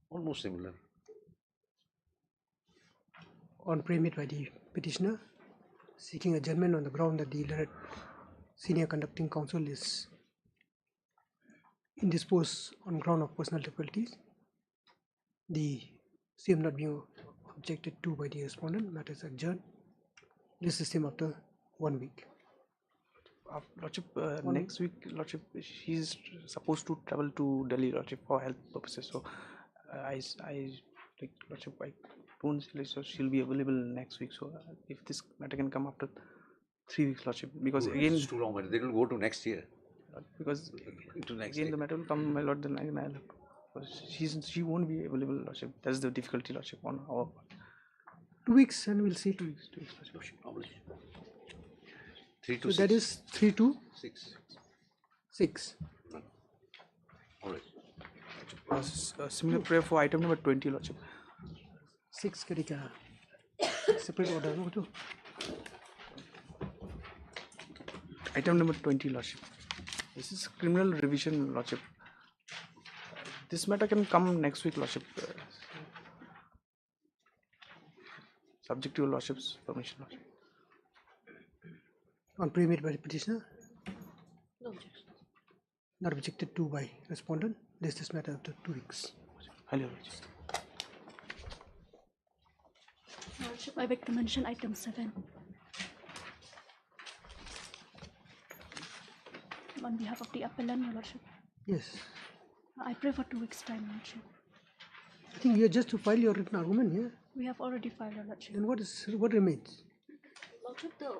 [SPEAKER 7] almost similar.
[SPEAKER 2] On pre-made by the petitioner, seeking adjournment on the ground that the learned senior conducting counsel is indisposed on ground of personal difficulties. The same not being objected to by the respondent, matters adjourned. This is same after 1 week.
[SPEAKER 8] Lordship, next week, Lordship, she's supposed to travel to Delhi, Lordship, for health purposes. So, I like, Lordship, I don't see, so she'll be available next week. So, if this matter can come after 3 weeks, Lordship, because again,
[SPEAKER 7] It's too long, but they will go to next year.
[SPEAKER 8] Because
[SPEAKER 7] To next
[SPEAKER 8] again
[SPEAKER 7] year.
[SPEAKER 8] the matter will come, my lord, then I'll she won't be available, Lordship. That's the difficulty, Lordship, on our part.
[SPEAKER 2] 2 weeks and we'll see.
[SPEAKER 8] 2 weeks, Lordship.
[SPEAKER 7] 3 to
[SPEAKER 2] So
[SPEAKER 7] 6.
[SPEAKER 2] that is 3 to
[SPEAKER 7] 6.
[SPEAKER 2] 6.
[SPEAKER 7] All right.
[SPEAKER 8] Similar prayer for item number 20, Lordship.
[SPEAKER 2] 6 karika. Separate order, no? Too.
[SPEAKER 8] Item number 20, Lordship. This is criminal revision, Lordship. This matter can come next week, Lordship. Subject to your Lordship's permission, Lordship.
[SPEAKER 2] On pre-made by the petitioner,
[SPEAKER 10] No objection.
[SPEAKER 2] not objected to by respondent. This matter after 2 weeks.
[SPEAKER 8] Highly Lordship.
[SPEAKER 10] Lordship, I beg to mention item 7. On behalf of the appellant, Your Lordship,
[SPEAKER 2] Yes.
[SPEAKER 10] I pray for 2 weeks' time, Lordship.
[SPEAKER 2] I think you are just to file your written argument here.
[SPEAKER 10] We have already filed, Your Lordship.
[SPEAKER 2] Then what remains?
[SPEAKER 10] Lordship, the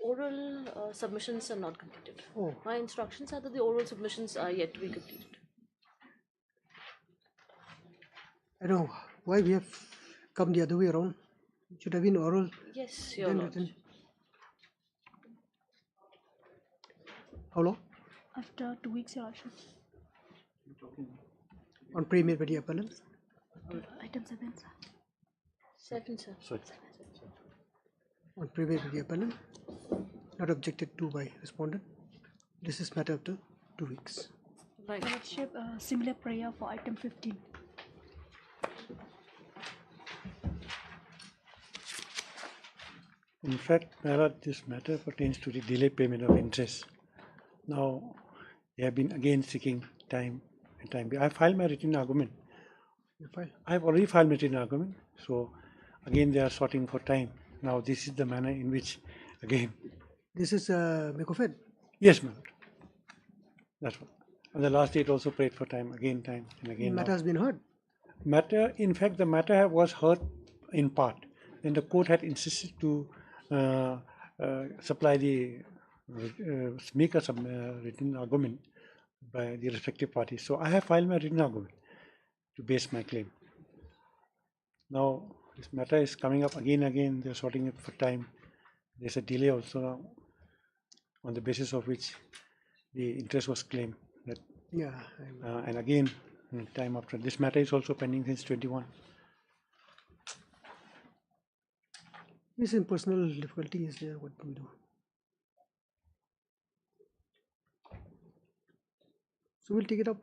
[SPEAKER 10] oral submissions are not completed.
[SPEAKER 2] Oh.
[SPEAKER 10] My instructions are that the oral submissions are yet to be completed.
[SPEAKER 2] I don't know why we have come the other way around. It should have been oral,
[SPEAKER 10] Yes, Your
[SPEAKER 2] then
[SPEAKER 10] Lordship.
[SPEAKER 2] written. How long?
[SPEAKER 10] After 2 weeks, Your Lordship.
[SPEAKER 2] On pre-made by the appellant.
[SPEAKER 10] Item 7, sir. 7, sir.
[SPEAKER 2] On pre-made by the appellant, not objected to by respondent. This is matter after 2 weeks.
[SPEAKER 10] Right. Your Lordship, similar prayer for item 15.
[SPEAKER 5] In fact, my lord, this matter pertains to the delay payment of interest. Now, they have been again seeking time and time. I filed my written argument. I have already filed my written argument. So, again, they are sorting for time. Now, this is the manner in which, again.
[SPEAKER 2] This is Mekofed.
[SPEAKER 5] Yes, my lord. That's what. On the last date also prayed for time, and again.
[SPEAKER 2] Matter has been heard.
[SPEAKER 5] Matter, in fact, the matter was heard in part. Then the court had insisted to supply the make a written argument.
[SPEAKER 11] by the respective parties. So I have filed my written argument to base my claim. Now this matter is coming up again. They're sorting it for time. There's a delay also now, on the basis of which the interest was claimed. That,
[SPEAKER 2] Yeah.
[SPEAKER 11] and again, time after. This matter is also pending since 21.
[SPEAKER 2] Yes, in personal difficulty is there. What do we do? So we'll take it up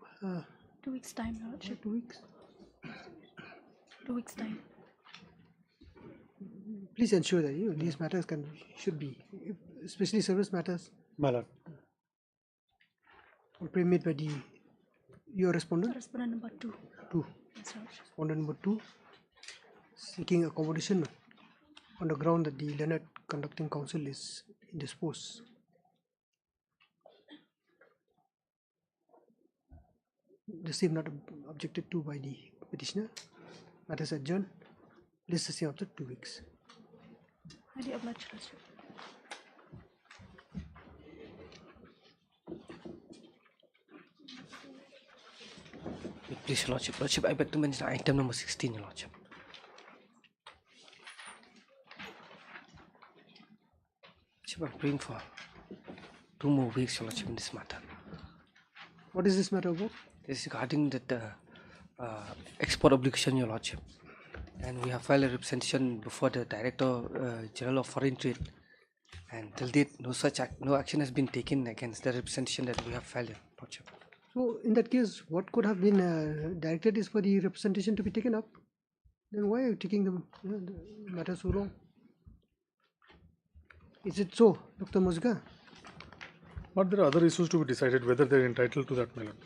[SPEAKER 10] 2 weeks time, Your Lordship.
[SPEAKER 2] 2 weeks.
[SPEAKER 10] 2 weeks time.
[SPEAKER 2] Please ensure that these matters should be, especially service matters,
[SPEAKER 11] My lord.
[SPEAKER 2] will be made by your respondent.
[SPEAKER 10] Respondent number 2.
[SPEAKER 2] 2.
[SPEAKER 10] Yes, Your Lordship.
[SPEAKER 2] Respondent number 2 seeking accommodation on the ground that the Learned Conducting Council is indisposed. The same not objected to by the petitioner. Matters adjourned. List the same after 2 weeks.
[SPEAKER 10] Highly obliged, Your Lordship.
[SPEAKER 8] Please, Your Lordship. Lordship, I beg to mention item number 16, Your Lordship. Lordship, I'm praying for 2 more weeks, Your Lordship, in this matter.
[SPEAKER 2] What is this matter about?
[SPEAKER 8] This is regarding that export obligation, Your Lordship. And we have filed a representation before the Director General of Foreign Trade. And till date, no action has been taken against the representation that we have filed, Your Lordship.
[SPEAKER 2] So in that case, what could have been directed is for the representation to be taken up. Then why are you taking the matter so long? Is it so, Dr. Muzga?
[SPEAKER 5] But there are other issues to be decided whether they're entitled to that, my lord.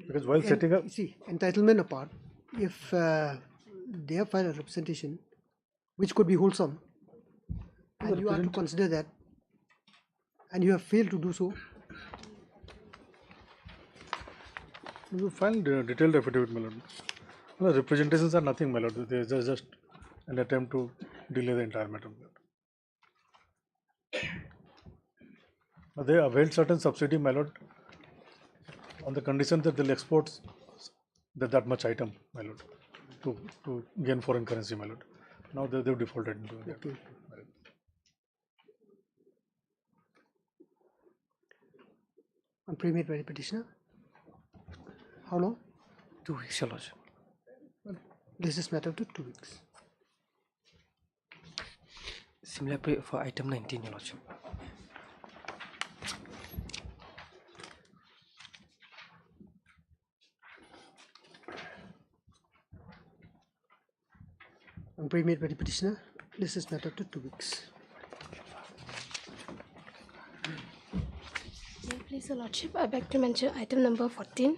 [SPEAKER 5] Because while setting up,
[SPEAKER 2] See, entitlement apart, if they have filed a representation which could be wholesome, and you are to consider that, and you have failed to do so,
[SPEAKER 5] you find detailed affidavit, my lord. Well, representations are nothing, my lord. They are just an attempt to delay the entire matter. They availed certain subsidy, my lord, on the condition that they'll export that much item, my lord, to gain foreign currency, my lord. Now they've defaulted into that.
[SPEAKER 2] okay. On pre-made by the petitioner. How long?
[SPEAKER 8] 2 weeks, Your Lordship.
[SPEAKER 2] This is matter to 2 weeks.
[SPEAKER 8] Similar pray for item 19, Your Lordship.
[SPEAKER 2] On pre-made by the petitioner. This is matter to 2 weeks.
[SPEAKER 12] Please, Your Lordship, I beg to mention item number 14.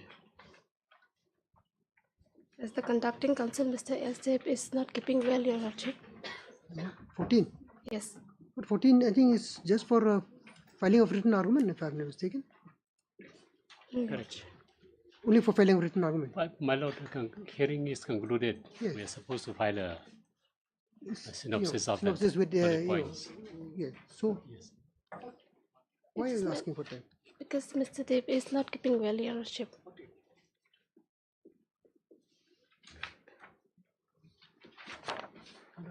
[SPEAKER 12] As the conducting counsel, Mr. Esdeb, is not keeping well, Your Lordship.
[SPEAKER 2] 14.
[SPEAKER 12] Yes.
[SPEAKER 2] But 14, I think, is just for filing of written argument, if I'm not mistaken.
[SPEAKER 6] Correct.
[SPEAKER 2] Only for filing of written argument.
[SPEAKER 6] My lord, the hearing is concluded.
[SPEAKER 2] Yes.
[SPEAKER 6] We are supposed to file a
[SPEAKER 2] It's,
[SPEAKER 6] synopsis of
[SPEAKER 2] synopsis
[SPEAKER 6] the
[SPEAKER 2] with
[SPEAKER 6] bullet points.
[SPEAKER 2] yeah. So
[SPEAKER 6] Yes.
[SPEAKER 2] why are
[SPEAKER 12] It's
[SPEAKER 2] you
[SPEAKER 12] not-
[SPEAKER 2] asking for time?
[SPEAKER 12] Because Mr. Dev is not keeping well, Your Lordship.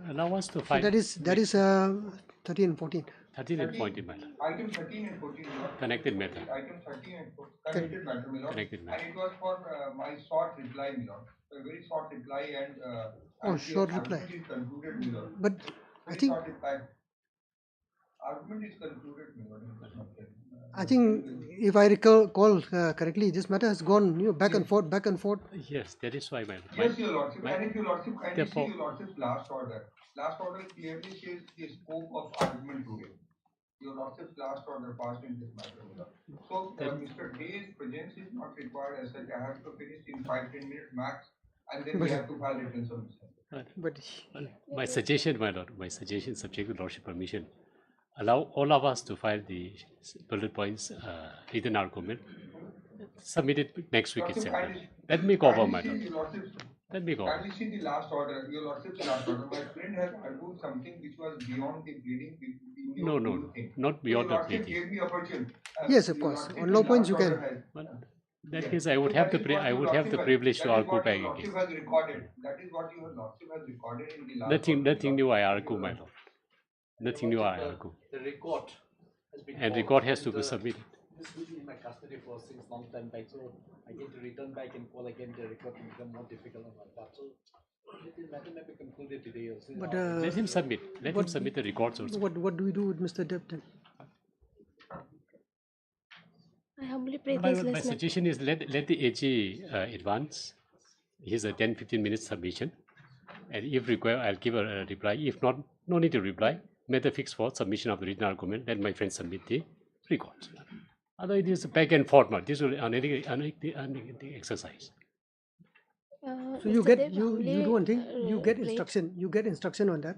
[SPEAKER 6] Allow us to
[SPEAKER 2] So
[SPEAKER 6] file
[SPEAKER 2] that is 13 and 14.
[SPEAKER 6] 13 and 14 matter.
[SPEAKER 13] Item 13 and 14, Lord.
[SPEAKER 6] Connected matter.
[SPEAKER 13] Item 13 and 14, connected matter, my lord.
[SPEAKER 6] Connected matter.
[SPEAKER 13] And it was for my short reply, my lord. A very short reply and
[SPEAKER 2] Oh,
[SPEAKER 13] the
[SPEAKER 2] short reply.
[SPEAKER 13] argument is concluded, my lord.
[SPEAKER 2] But I
[SPEAKER 13] Very
[SPEAKER 2] think
[SPEAKER 13] short reply. Argument is concluded, my lord.
[SPEAKER 2] I think if I recall correctly, this matter has gone back and forth, back and forth.
[SPEAKER 6] Yes, that is why, my lord.
[SPEAKER 13] Yes, your lordship.
[SPEAKER 6] my-
[SPEAKER 13] And if your lordship kindly see
[SPEAKER 6] Therefore-
[SPEAKER 13] your lordship's last order. Last order clearly says the scope of argument today. Your lordship's last order passed in this matter, my lord. So Mr. Day's presence is not required as such. I have to finish in 5-10 minutes max, and then we have to file written submission.
[SPEAKER 2] But
[SPEAKER 6] My suggestion, my lord, subject to lordship permission, allow all of us to file the bullet points written argument, submit it next week
[SPEAKER 13] Lordship,
[SPEAKER 6] itself.
[SPEAKER 13] kindly-
[SPEAKER 6] Let me go over, my
[SPEAKER 13] kindly see
[SPEAKER 6] lord.
[SPEAKER 13] your lordship's
[SPEAKER 6] Let me go over.
[SPEAKER 13] Kindly see the last order, your lordship's last order. My friend has argued something which was beyond the pleading, you
[SPEAKER 14] No,
[SPEAKER 13] do you think?
[SPEAKER 14] not
[SPEAKER 13] So
[SPEAKER 14] beyond
[SPEAKER 13] your
[SPEAKER 14] the
[SPEAKER 13] lordship
[SPEAKER 14] pleading.
[SPEAKER 13] gave me opportunity.
[SPEAKER 2] Yes, of
[SPEAKER 13] Your
[SPEAKER 2] course.
[SPEAKER 13] lordship
[SPEAKER 2] On
[SPEAKER 13] in
[SPEAKER 2] law points
[SPEAKER 13] last
[SPEAKER 2] you
[SPEAKER 13] order
[SPEAKER 2] can.
[SPEAKER 13] has.
[SPEAKER 14] But in that
[SPEAKER 13] Yes.
[SPEAKER 14] case, I would
[SPEAKER 13] So
[SPEAKER 14] have
[SPEAKER 13] that is what
[SPEAKER 14] I
[SPEAKER 13] your
[SPEAKER 14] would have the
[SPEAKER 13] lordship has.
[SPEAKER 14] privilege to
[SPEAKER 13] That is
[SPEAKER 14] argue
[SPEAKER 13] what
[SPEAKER 14] back
[SPEAKER 13] your lordship
[SPEAKER 14] against.
[SPEAKER 13] has recorded. That is what your lordship has recorded in the last
[SPEAKER 14] Nothing,
[SPEAKER 13] order.
[SPEAKER 14] nothing new. I argue,
[SPEAKER 13] Your
[SPEAKER 14] my
[SPEAKER 13] lordship.
[SPEAKER 14] lord. Nothing new. I argue.
[SPEAKER 6] The record has been
[SPEAKER 14] And
[SPEAKER 6] called,
[SPEAKER 14] record has
[SPEAKER 6] and
[SPEAKER 14] to be submitted.
[SPEAKER 6] this will be in my custody for since long time back. So I get to return back and call again. The record will become more difficult on my part. So the matter may be concluded today. Also.
[SPEAKER 2] But
[SPEAKER 14] Let him submit. Let him submit the records also.
[SPEAKER 2] What do we do with Mr. Dev then?
[SPEAKER 12] I humbly pray
[SPEAKER 14] My
[SPEAKER 12] this less
[SPEAKER 14] suggestion is let the AG advance his 10-15 minutes submission, and if required, I'll give a reply. If not, no need to reply. Matter fixed for submission of the written argument. Let my friend submit the records. Although it is back and forth, this will unethical exercise.
[SPEAKER 2] So you do one thing. You get instruction. You get instruction on that.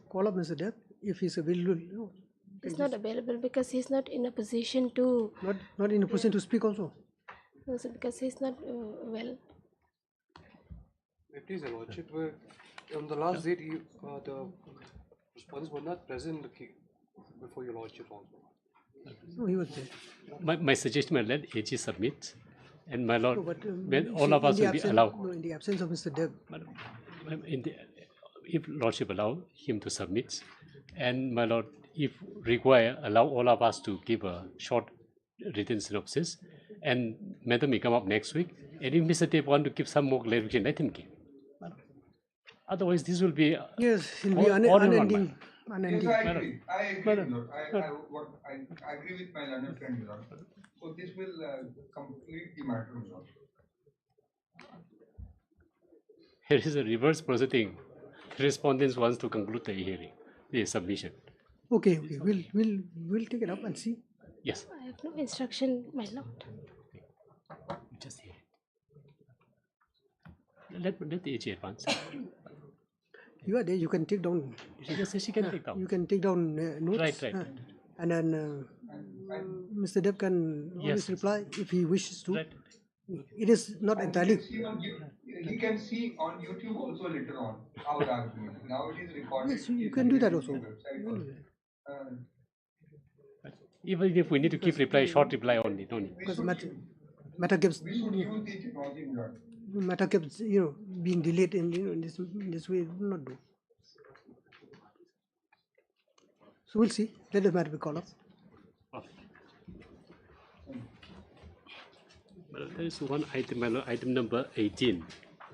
[SPEAKER 2] Call up Mr. Dev if he's available.
[SPEAKER 12] He's not available because he's not in a position to.
[SPEAKER 2] Not in a position to speak also.
[SPEAKER 12] No, sir, because he's not well.
[SPEAKER 15] Please, Your Lordship, on the last date, the respondents were not present before Your Lordship also.
[SPEAKER 2] No, he was there.
[SPEAKER 14] My suggestion is let AG submit, and my lord,
[SPEAKER 2] No, but,
[SPEAKER 14] when all of us will be allowed.
[SPEAKER 2] No, in the absence of Mr. Dev.
[SPEAKER 14] If lordship allow him to submit, and my lord, if require, allow all of us to give a short written synopsis, and matter may come up next week. And if Mr. Dev want to give some more clarification, let him give. Otherwise, this will be
[SPEAKER 2] yes, it'll be
[SPEAKER 14] unending.
[SPEAKER 13] Yes, I agree. I agree, Lord. I agree with my learned friend, Lord. So this will complete the matter, Lord.
[SPEAKER 14] Here is a reverse proceeding. The respondents wants to conclude the hearing, the submission.
[SPEAKER 2] Okay, we'll take it up and see.
[SPEAKER 14] Yes.
[SPEAKER 12] I have no instruction, my lord.
[SPEAKER 14] Just hear it. Let the AG advance.
[SPEAKER 2] You are there. You can take down.
[SPEAKER 14] Yes, she can take down.
[SPEAKER 2] You can take down notes.
[SPEAKER 14] Right.
[SPEAKER 2] And then Mr. Dev can always reply if he wishes to.
[SPEAKER 14] Right.
[SPEAKER 2] It is not entirely.
[SPEAKER 13] He can see on YouTube also later on our argument. Now it is recorded.
[SPEAKER 2] Yes, you can do that also.
[SPEAKER 14] Even if we need to keep reply, short reply only, don't need.
[SPEAKER 2] Because matter keeps being delayed in this way. It will not do. So we'll see. Let the matter be called up.
[SPEAKER 14] Well, there is one item, my lord, item number 18.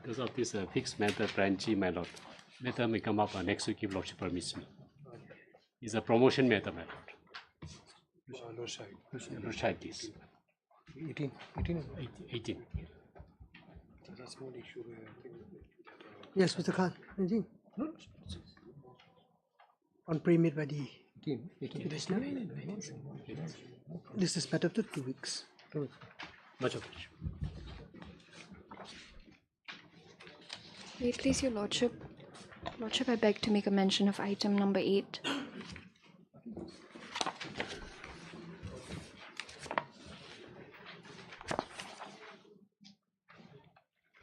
[SPEAKER 14] Because of this fixed matter, branch G, my lord. Matter may come up next week if lordship permits me. It's a promotion matter, my lord. Roshai, please.
[SPEAKER 15] 18.
[SPEAKER 14] 18.
[SPEAKER 15] That's one issue where I think.
[SPEAKER 2] Yes, Mr. Khan. Anything? On pre-made by the petitioner. This is matter to 2 weeks.
[SPEAKER 14] Much appreciated.
[SPEAKER 16] May it please your lordship. Lordship, I beg to make a mention of item number 8.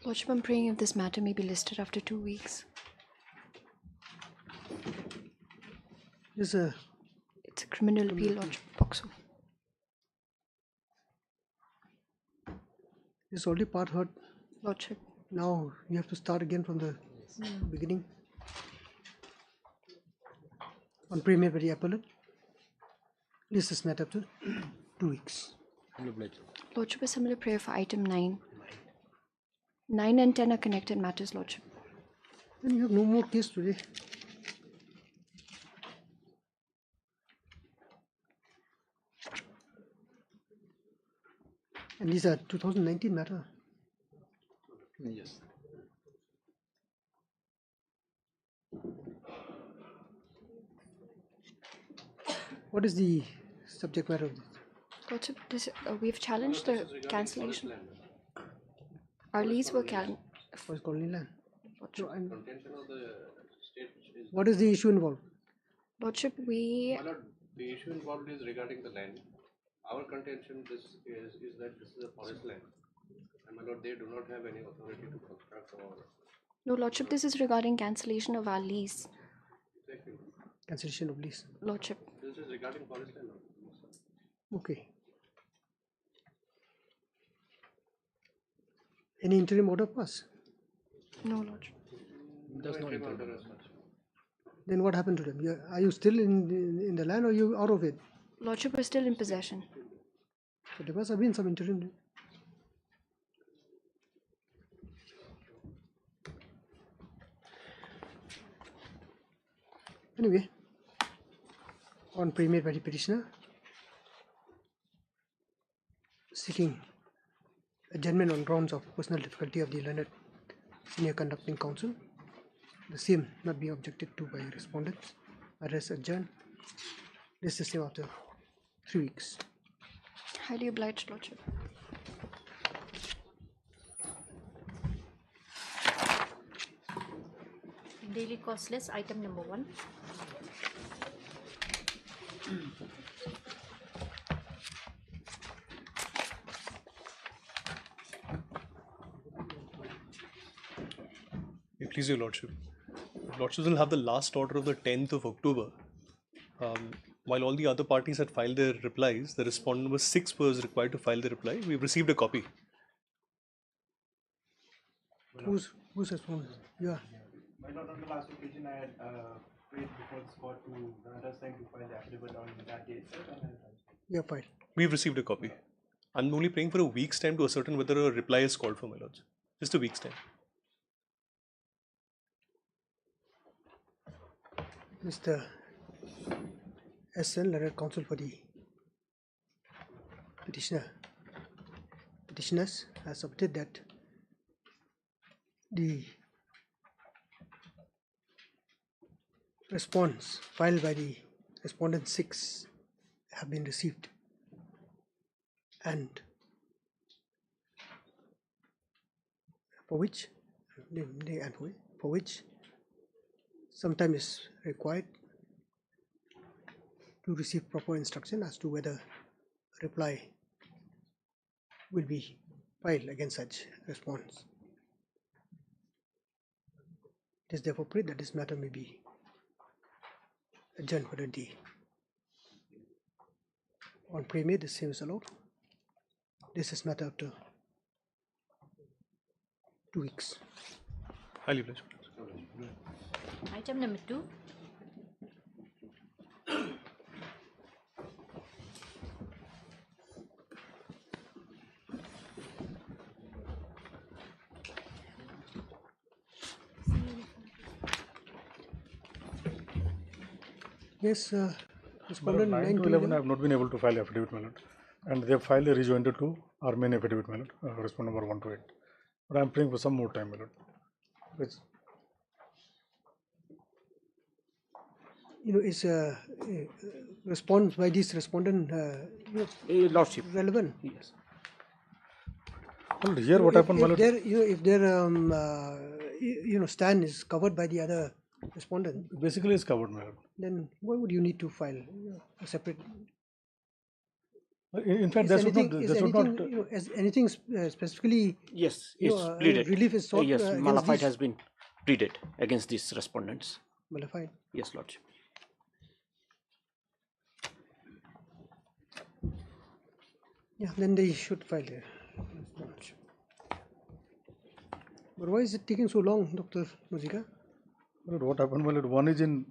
[SPEAKER 16] Lordship, I'm praying if this matter may be listed after 2 weeks.
[SPEAKER 2] It's
[SPEAKER 16] a criminal appeal, Lordship. POXO.
[SPEAKER 2] It's already part heard.
[SPEAKER 16] Lordship.
[SPEAKER 2] Now you have to start again from the beginning. On pre-made by the appellant. This is matter to 2 weeks.
[SPEAKER 16] Lordship, a similar prayer for item 9. 9 and 10 are connected matters, Lordship.
[SPEAKER 2] Then you have no more case today. And these are 2019 matter.
[SPEAKER 14] Yes.
[SPEAKER 2] What is the subject matter of this?
[SPEAKER 16] Lordship, we've challenged the cancellation. Our leads were cancelled.
[SPEAKER 2] Was colony land.
[SPEAKER 6] Contention of the state is.
[SPEAKER 2] What is the issue involved?
[SPEAKER 16] Lordship,
[SPEAKER 6] The issue involved is regarding the land. Our contention is that this is a forest land. And my lord, they do not have any authority to construct or.
[SPEAKER 16] No, Lordship, this is regarding cancellation of our lease.
[SPEAKER 6] Exactly.
[SPEAKER 2] Cancellation of lease.
[SPEAKER 16] Lordship.
[SPEAKER 6] This is This is regarding forest land.
[SPEAKER 2] Okay. Any interim order pass?
[SPEAKER 16] No, Lordship.
[SPEAKER 6] There's no interim order as such.
[SPEAKER 2] Then what happened to them? Are you still in the land or you out of it?
[SPEAKER 16] Lordship was still in possession.
[SPEAKER 2] So there must have been some interim. Anyway, on pre-made by the petitioner, seeking adjournment on grounds of personal difficulty of the learned senior conducting counsel, the same not being objected to by respondents, arrest adjourned. This is the same after 3 weeks.
[SPEAKER 16] Highly obliged, Lordship.
[SPEAKER 10] Daily costless, item number 1.
[SPEAKER 15] Please, Your Lordship. Lordships will have the last order of the 10th of October. While all the other parties had filed their replies, the respondent number 6 was required to file the reply. We've received a copy.
[SPEAKER 2] Who's responded? Yeah.
[SPEAKER 9] My lord, on the last occasion, I had prayed before this court to another time to file the affidavit on that date.
[SPEAKER 2] Yeah, fine.
[SPEAKER 15] We've received a copy. I'm only praying for a week's time to ascertain whether a reply is called for, my lords. Just a week's time.
[SPEAKER 2] Mr. S.N. Learned Counsel for the petitioners has submitted that the response filed by the respondent 6 have been received, and for which some time is required to receive proper instruction as to whether a reply will be filed against such response. It is therefore prayed that this matter may be adjourned for the day. On pre-made, the same is allowed. This is matter after 2 weeks.
[SPEAKER 15] Highly pleasure.
[SPEAKER 10] Item number 2.
[SPEAKER 2] Yes,
[SPEAKER 5] Madam,
[SPEAKER 2] respondent
[SPEAKER 5] 9 to 11, I have not been able to file affidavit, my lord. And they have filed a rejoinder to our main affidavit, my lord, respondent number 1 to 8. But I am praying for some more time, my lord.
[SPEAKER 2] Is response by this respondent
[SPEAKER 4] Lordship
[SPEAKER 2] relevant?
[SPEAKER 4] Yes.
[SPEAKER 5] Well, here what happened, my lord?
[SPEAKER 2] If their stand is covered by the other respondent,
[SPEAKER 5] Basically, it's covered, my lord.
[SPEAKER 2] then why would you need to file a separate?
[SPEAKER 5] In fact, that's not.
[SPEAKER 2] Is anything specifically?
[SPEAKER 4] Yes, it's pleaded.
[SPEAKER 2] Relief is sought.
[SPEAKER 4] Yes, Malafide has been pleaded against these respondents.
[SPEAKER 2] Malafide.
[SPEAKER 4] Yes, Lordship.
[SPEAKER 2] Yeah, then they should file it. But why is it taking so long, Dr. Muzika?
[SPEAKER 5] My lord, what happened, my lord? One is in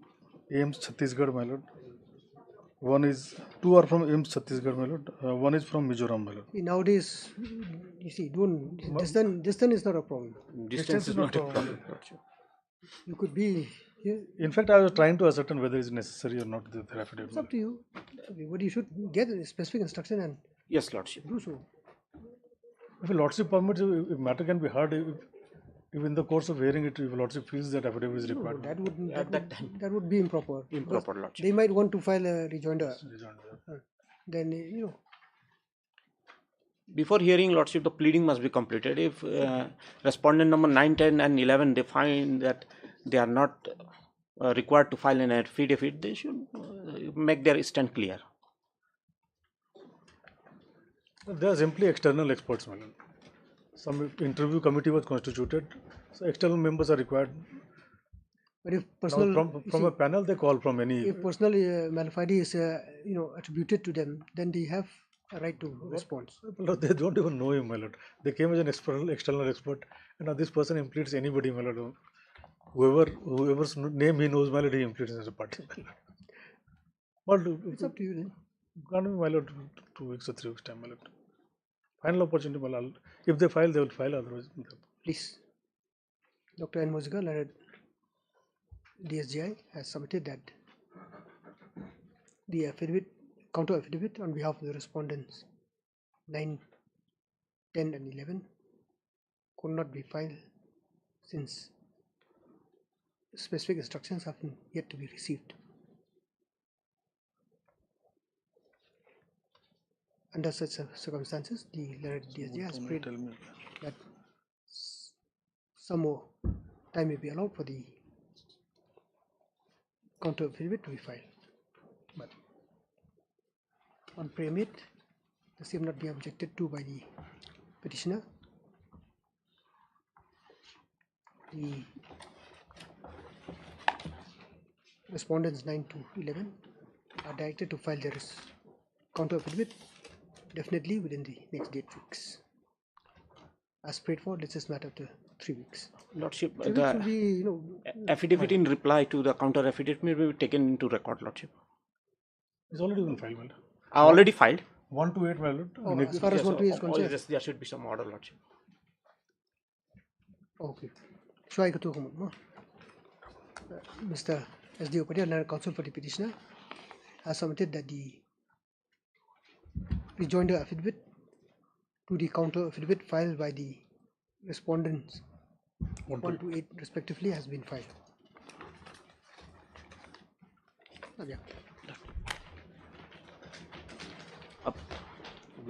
[SPEAKER 5] AIMS Chhattisgarh, my lord. Two are from AIMS Chhattisgarh, my lord. One is from Mizoram, my lord.
[SPEAKER 2] Nowadays, you see, distance is not a problem.
[SPEAKER 4] Distance is not a problem.
[SPEAKER 2] You could be here.
[SPEAKER 5] In fact, I was trying to ascertain whether it's necessary or not the affidavit.
[SPEAKER 2] It's up to you. But you should get a specific instruction and
[SPEAKER 4] yes, Lordship.
[SPEAKER 2] do so.
[SPEAKER 5] If a lordship permits, if matter can be heard, if in the course of hearing it, if lordship feels that affidavit is required.
[SPEAKER 2] That would be improper.
[SPEAKER 4] Improper, Lordship.
[SPEAKER 2] They might want to file a rejoinder. Then
[SPEAKER 4] Before hearing, Lordship, the pleading must be completed. If respondent number 9, 10 and 11, they find that they are not required to file an affidavit, they should make their stand clear.
[SPEAKER 5] They are simply external experts, my lord. Some interview committee was constituted, so external members are required
[SPEAKER 2] But if
[SPEAKER 5] Now,
[SPEAKER 2] personal,
[SPEAKER 5] from a panel, they call from any.
[SPEAKER 2] if personal malafide is attributed to them, then they have a right to respond.
[SPEAKER 5] My lord, they don't even know him, my lord. They came as an external expert, and now this person impledes anybody, my lord. Whoever's name he knows, my lord, he impledes as a party, my lord. But
[SPEAKER 2] It's up to you then.
[SPEAKER 5] Can't be, my lord, 2 weeks or 3 weeks time, my lord. Final opportunity, my lord. If they file, they will file. Otherwise,
[SPEAKER 2] Please. Dr. N. Moziga, learned DSGI, has submitted that the affidavit, counter affidavit on behalf of the respondents 9, 10 and 11 could not be filed since specific instructions have yet to be received. Under such circumstances, the learned DSGI has prayed that some more time may be allowed for the counter affidavit to be filed. But on prayer made, the same not be objected to by the petitioner. The respondents 9 to 11 are directed to file their counter affidavit definitely within the next 8 weeks. As prayed for, let's just matter after 3 weeks.
[SPEAKER 4] Lordship,
[SPEAKER 2] 3 weeks will be,
[SPEAKER 4] affidavit in reply to the counter affidavit may be taken into record, Lordship.
[SPEAKER 5] it's already been filed, my lord.
[SPEAKER 4] I already filed.
[SPEAKER 5] 1 to 8, my lord.
[SPEAKER 2] Oh, as far as 1 to 8 is concerned.
[SPEAKER 4] There should be some order, Lordship.
[SPEAKER 2] Okay. Shwai Katu Kumar. Mr. S.D. Upadhyay, Learned Counsel for the petitioner, has submitted that the rejoinder affidavit to the counter affidavit filed by the respondents 1 to 8 respectively has been filed. Yeah.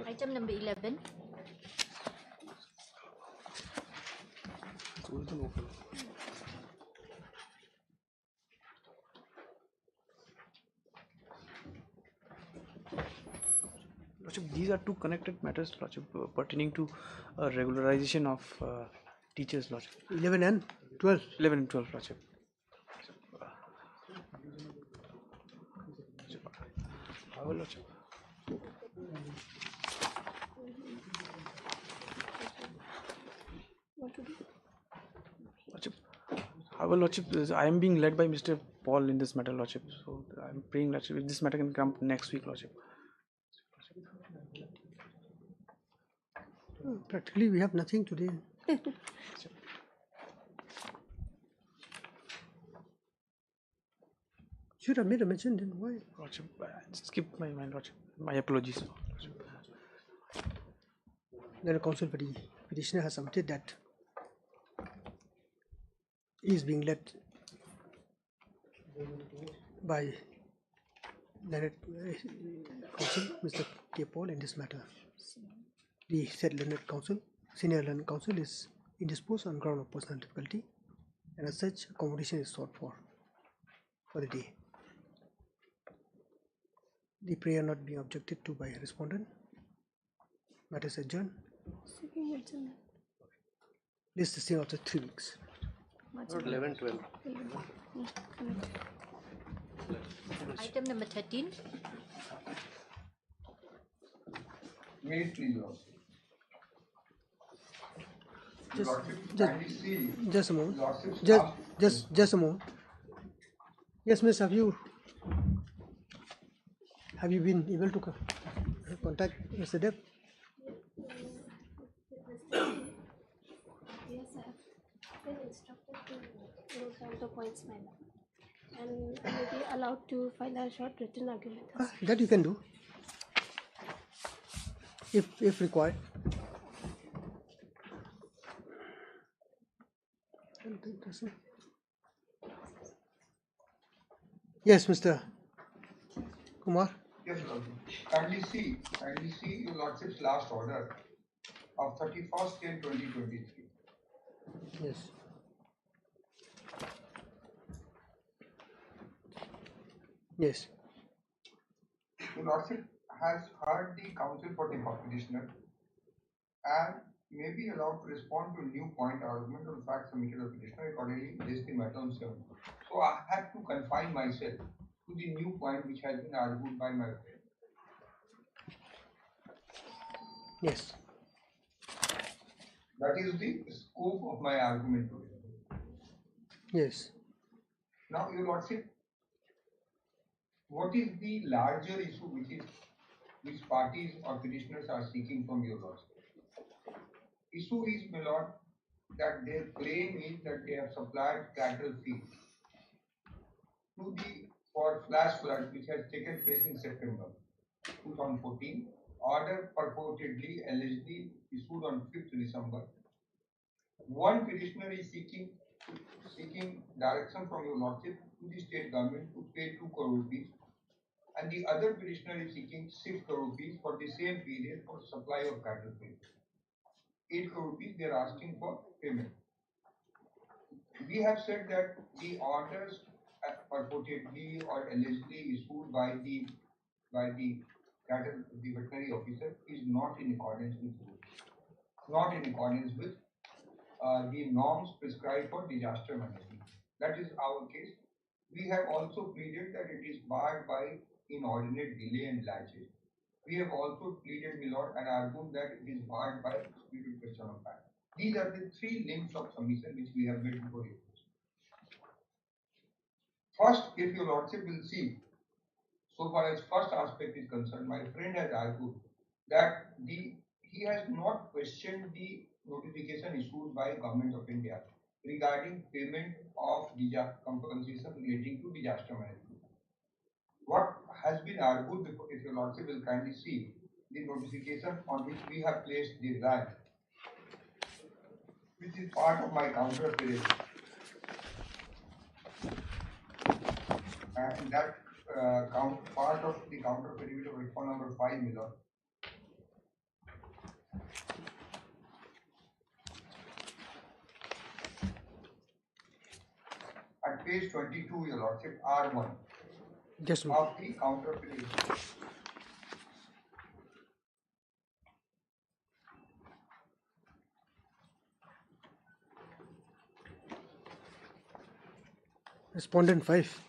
[SPEAKER 10] Item number 11.
[SPEAKER 8] Lordship, these are two connected matters, Lordship, pertaining to regularization of teachers, Lordship.
[SPEAKER 2] 11 and 12.
[SPEAKER 8] 11 and 12, Lordship. However, Lordship. Lordship, however, Lordship, I am being led by Mr. Paul in this matter, Lordship. So I am praying, Lordship, if this matter can come next week, Lordship.
[SPEAKER 2] Practically, we have nothing today. Should have made a mention then. Why?
[SPEAKER 8] Lordship, I skipped my mind, Lordship. My apologies.
[SPEAKER 2] The counsel for the petitioner has submitted that he is being led by learned counsel Mr. K. Paul in this matter. The said learned counsel, senior learned counsel, is indisposed on ground of personal difficulty, and as such, accommodation is sought for the day. The prayer not being objected to by a respondent, matter is adjourned. List the same after 3 weeks.
[SPEAKER 6] 11, 12.
[SPEAKER 10] Item number 13.
[SPEAKER 13] May it please, Lord.
[SPEAKER 2] Just a moment. Just a moment. Yes, miss, have you been able to contact Mr. Dev?
[SPEAKER 12] Yes, I have been instructed to note down the points, my lord, and I may be allowed to file a short written argument.
[SPEAKER 2] That you can do, if required. Yes, Mr. Kumar.
[SPEAKER 13] Yes, Lord. Kindly see your Lordship's last order of 31st/10/2023.
[SPEAKER 2] Yes. Yes.
[SPEAKER 13] Your Lordship has heard the counsel for the petitioner and may be allowed to respond to a new point argument or fact submitted by petitioner accordingly place the matter on 7. So I have to confine myself to the new point which has been argued by my friend.
[SPEAKER 2] Yes.
[SPEAKER 13] That is the scope of my argument today.
[SPEAKER 2] Yes.
[SPEAKER 13] Now, Your Lordship, what is the larger issue which parties or petitioners are seeking from Your Lordship? Issue is, my Lord, that their claim is that they have supplied cattle feed to for flash flood which has taken place in September 2014. Order purportedly, allegedly issued on 5th December. One petitioner is seeking direction from Your Lordship to the state government to pay 2 crore rupees, and the other petitioner is seeking 6 crore rupees for the same period for supply of cattle feed. 8 crore rupees they are asking for payment. We have said that the orders purportedly or allegedly issued by the veterinary officer is not in accordance with rules, not in accordance with the norms prescribed for disaster management. That is our case. We have also pleaded that it is barred by inordinate delay and laches. We have also pleaded, my Lord, and argued that it is barred by disputed question of fact. These are the 3 limbs of submission which we have made before you. First, if Your Lordship will see, so far as first aspect is concerned, my friend has argued that he has not questioned the notification issued by Government of India regarding payment of compensation relating to disaster management. What has been argued before, if Your Lordship will kindly see the notification on which we have placed the rank, which is part of my counter affidavit. And that part of the counter affidavit of response number 5, my Lord. At page 22, Your Lordship, R1
[SPEAKER 2] Yes,
[SPEAKER 13] of the counter affidavit.
[SPEAKER 2] Respondent 5.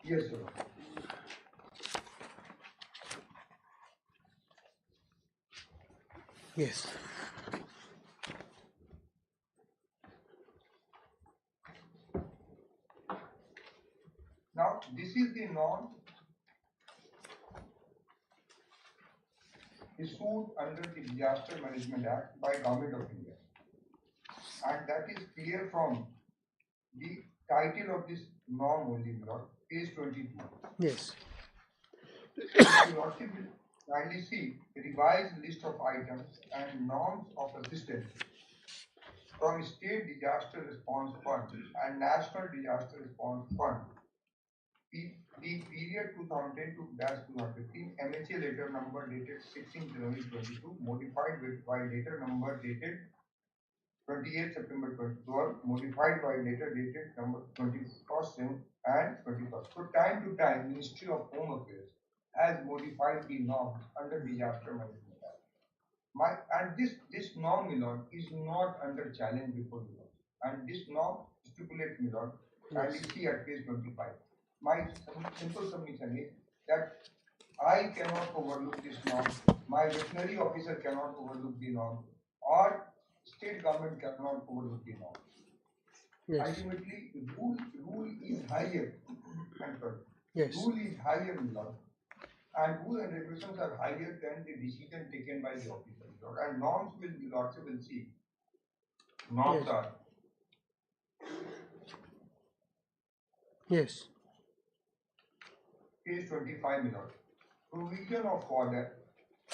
[SPEAKER 13] Yes, sir.
[SPEAKER 2] Yes.
[SPEAKER 13] Now, this is the norm issued under the Disaster Management Act by Government of India. And that is clear from the title of this norm only, Lord, page 22.
[SPEAKER 2] Yes.
[SPEAKER 13] If you Lordship will kindly see the revised list of items and norms of assistance from State Disaster Response Fund and National Disaster Response Fund. The period 2010-2015 MHA letter number dated 16 January 22 modified by letter number dated 28 September 2012 modified by letter dated number 21st and 21st. So time to time Ministry of Home Affairs has modified the norms under Disaster Management Act. And this norm, my Lord, is not under challenge before the law. And this norm stipulates, my Lord, and we see at page 25. My simple submission is that I cannot overlook this norm, my veterinary officer cannot overlook the norm, or state government cannot overlook the norm.
[SPEAKER 2] Yes.
[SPEAKER 13] Ultimately, rule is higher.
[SPEAKER 2] Yes.
[SPEAKER 13] Rule is higher in law, and rules and regulations are higher than the decision taken by the officer. And norms will be lots will see. Norms
[SPEAKER 2] Yes.
[SPEAKER 13] are.
[SPEAKER 2] Yes.
[SPEAKER 13] Page 25, my lord. Provision of fodder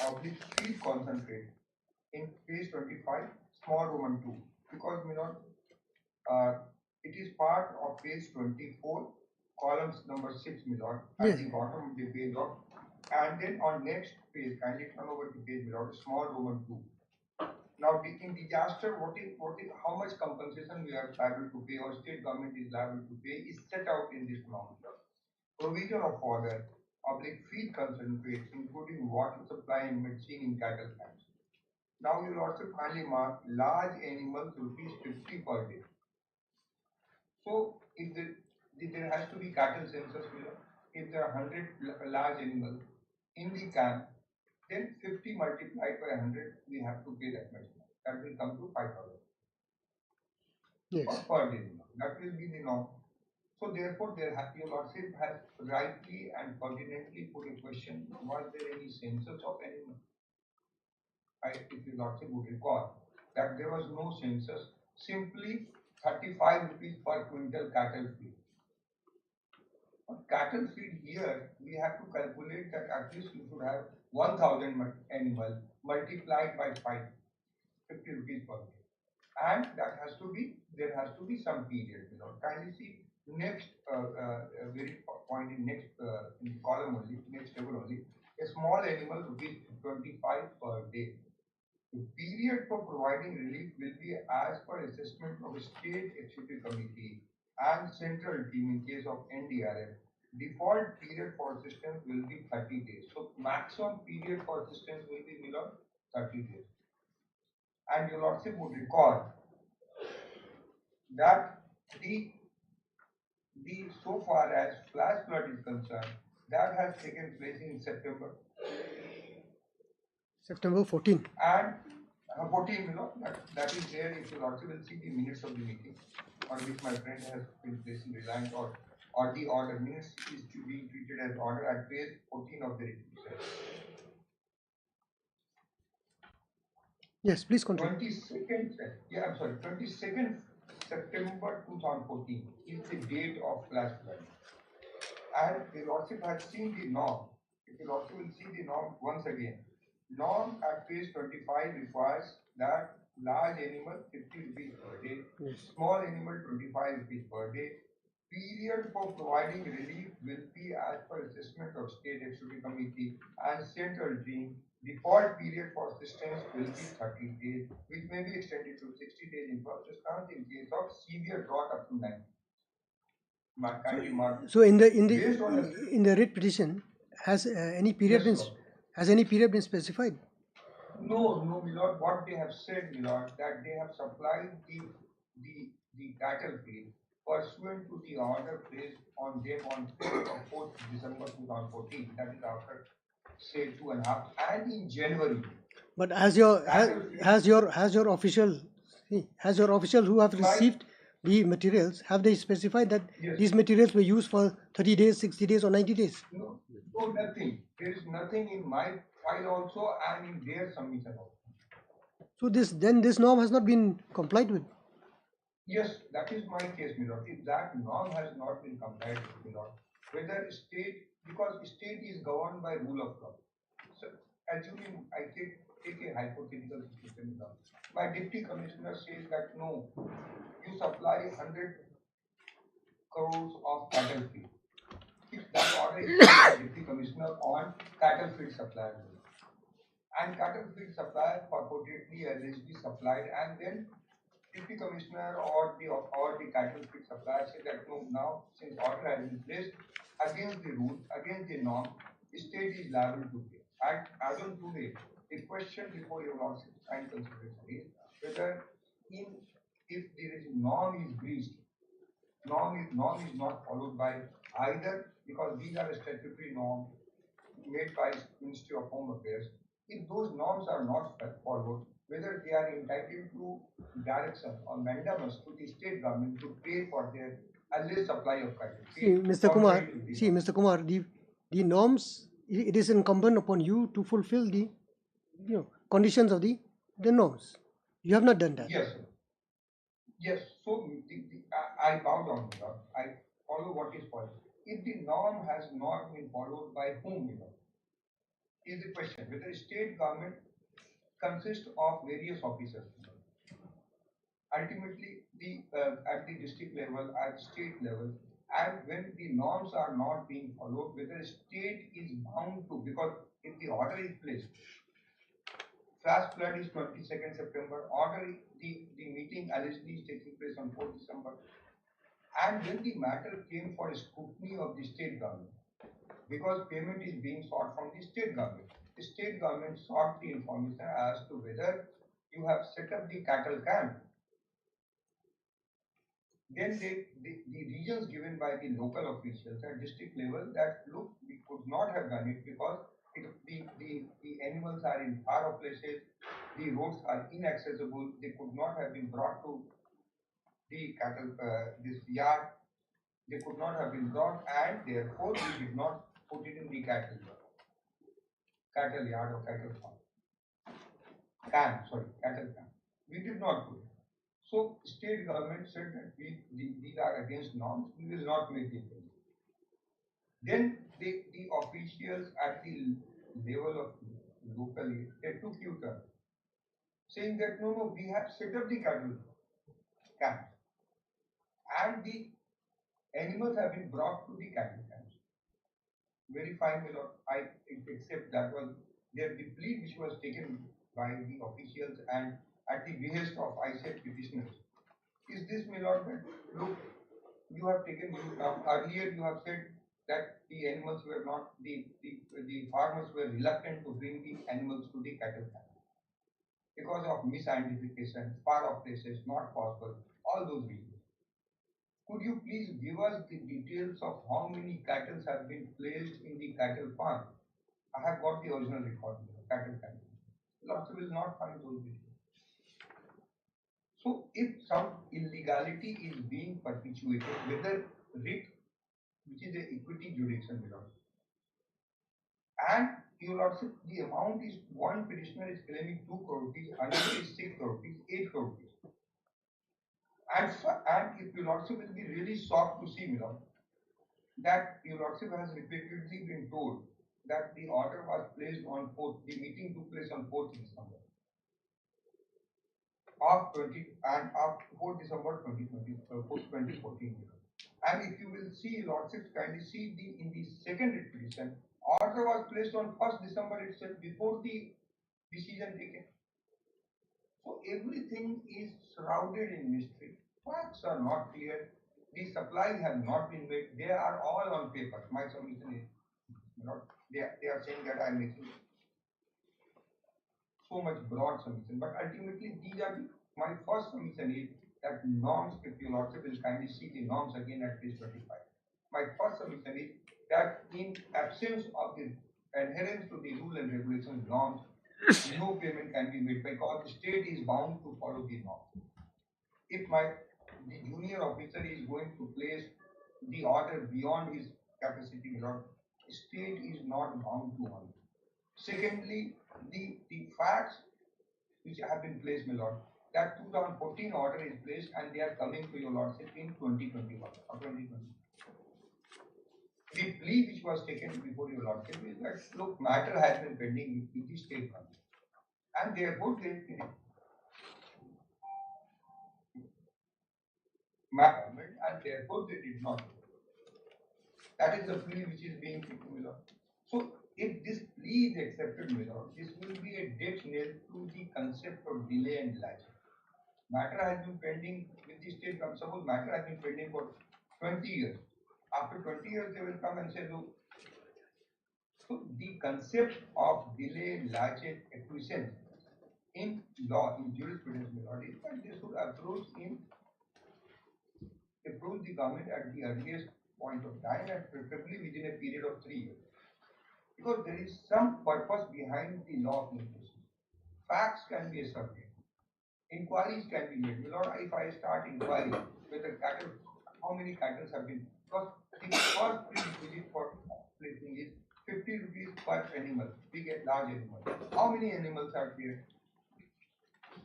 [SPEAKER 13] of the feed concentrate in page 25, small Roman 2. Because, my lord, it is part of page 24, columns number 6, my lord, at
[SPEAKER 2] Yes.
[SPEAKER 13] the bottom of the page of, and then on next page, kindly turn over to page, my lord, small Roman 2. Now, in disaster, how much compensation we are liable to pay or state government is liable to pay is set out in this norm. Provision of fodder, public feed concentrates, including water supply and medicine in cattle camps. Now you also finally mark large animals rupees 50 per day. So if there has to be cattle census, if there are 100 large animals in the camp, then 50 multiplied by 100, we have to pay that much. That will come to 5,000.
[SPEAKER 2] Yes.
[SPEAKER 13] Per day. That will be the norm. So therefore, your lordship has rightly and pertinently put a question: was there any census of animals? If your lordship would recall that there was no census, simply 35 rupees per quintal cattle feed. Cattle feed here, we have to calculate that at least you should have 1,000 animals multiplied by 5, 50 rupees per day. And that has to be, there has to be some period. Kindly see next very point in next in column only, next table only. A small animal rupees 25 per day. The period for providing relief will be as per assessment of State Executive Committee and Central Team in case of NDRF. Default period for assistance will be 30 days. So maximum period for assistance will be below 30 days. And your lordship would recall that the so far as flash flood is concerned, that has taken place in September.
[SPEAKER 2] September 14.
[SPEAKER 13] And 14, that is there. If you also will see the minutes of the meeting on which my friend has been placing reliance or the order minutes is to be treated as order at page 14 of the report.
[SPEAKER 2] Yes, please continue.
[SPEAKER 13] 22nd September 2014 is the date of flash flood. And the lordship has seen the norm. If you also will see the norm once again. Norm at page 25 requires that large animal 50 rupees per day, small animal 25 rupees per day. Period for providing relief will be as per assessment of State Executive Committee and Central Team. Default period for assistance will be 30 days, which may be extended to 60 days in first instance in case of severe drought up to 90.
[SPEAKER 2] So in the writ petition, has any period been specified?
[SPEAKER 13] No, my lord. What they have said, my lord, that they have supplied the cattle feed pursuant to the order placed on them on 4th December 2014. That is after say 2.5, and in January.
[SPEAKER 2] But has your official who have received the materials, have they specified that these materials were used for 30 days, 60 days, or 90 days?
[SPEAKER 13] No, nothing. There is nothing in my file also and in their submission also.
[SPEAKER 2] So this norm has not been complied with.
[SPEAKER 13] Yes, that is my case, my lord. If that norm has not been complied with, my lord, whether state, because state is governed by rule of law. So, assuming I take a hypothetical situation, my deputy commissioner says that no, you supply 100 crores of cattle feed. If that order is by deputy commissioner on cattle feed supply, and cattle feed supply purportedly allegedly supplied, and then deputy commissioner or the cattle feed supplier say that no, now since order has been placed against the rule, against the norm, the state is liable to pay. And as on today, the question before your lordship and consideration is whether if there is norm is breached, norm is not followed by either, because these are statutory norms made by Ministry of Home Affairs. If those norms are not followed, whether they are entitled to direction or mandamus to the state government to pay for their alleged supply of cattle.
[SPEAKER 2] Mr. Kumar, the norms, it is incumbent upon you to fulfill the conditions of the norms. You have not done that.
[SPEAKER 13] Yes, sir. Yes, so I bow down, sir. I follow what is followed. If the norm has not been followed, by whom, is the question. Whether state government consists of various officers. Ultimately, at the district level, at state level, and when the norms are not being followed, whether state is bound to, because if the order is placed, flash flood is 22nd September, order, the meeting allegedly is taking place on 4th December, and when the matter came for scrutiny of the state government, because payment is being sought from the state government, the state government sought the information as to whether you have set up the cattle camp. Then the reasons given by the local officials at district level that look, we could not have done it because the animals are in far off places, the roads are inaccessible, they could not have been brought to the cattle this yard, they could not have been brought, and therefore we did not put it in the cattle yard or cattle farm. Cattle camp. We did not put it. So state government said that these are against norms, we will not make it. Then the officials at the level of locally, they took U-turn, saying that no, we have set up the cattle camps and the animals have been brought to the cattle camps. Very fine, my lord. I accept that was the plea which was taken by the officials and at the behest of ISET petitioners. Is this, my lord, that look, you have taken earlier you have said that the animals were not the farmers were reluctant to bring the animals to the cattle camp because of misidentification, far off places, not possible, all those reasons. Could you please give us the details of how many cattle have been placed in the cattle farm? I have got the original record of the cattle camp. Lordship will not find those details. So if some illegality is being perpetuated, whether writ, which is a equity jurisdiction, and your lordship, the amount is one petitioner is claiming 2 crore rupees, another is 6 crore rupees, 8 crore rupees. And if your lordship will be really shocked to see, my lord, that your lordship has repeatedly been told that the order was placed on 4th, the meeting took place on 4th December of 4th December 2014. And if you will see, lordships kindly see in the second petition, order was placed on 1st December itself before the decision taken. So everything is shrouded in mystery. Facts are not clear. The supplies have not been made. They are all on paper. My submission is not. They are saying that I am making so much broad submission, but ultimately these are my first submission is that norms. If your lordship will kindly see the norms again at page 25. My first submission is that in absence of the adherence to the rule and regulation norms, no payment can be made because the state is bound to follow the norm. If the junior officer is going to place the order beyond his capacity, the state is not bound to honor. Secondly, the facts which have been placed, my lord, that 2014 order is placed and they are coming to your lordship in 2021 or 2020. The plea which was taken before your lordship is that look, matter has been pending with the state government, and therefore they and therefore they did not. That is the plea which is being taken, my lord. So if this plea is accepted, my lord, this will be a death nail to the concept of delay and laches. Matter has been pending with the state government. Suppose matter has been pending for 20 years. After 20 years, they will come and say, look. So the concept of delay, laches, acquiescence in law, in jurisprudence, my lord, is that they should approach the government at the earliest point of time and preferably within a period of 3 years. Because there is some purpose behind the law of limitation. Facts can be ascertained. Inquiries can be made. My lord, if I start inquiry whether cattle, how many cattle have been, because the first prerequisite for placing is 50 rupees per animal. We get large animals. How many animals are there?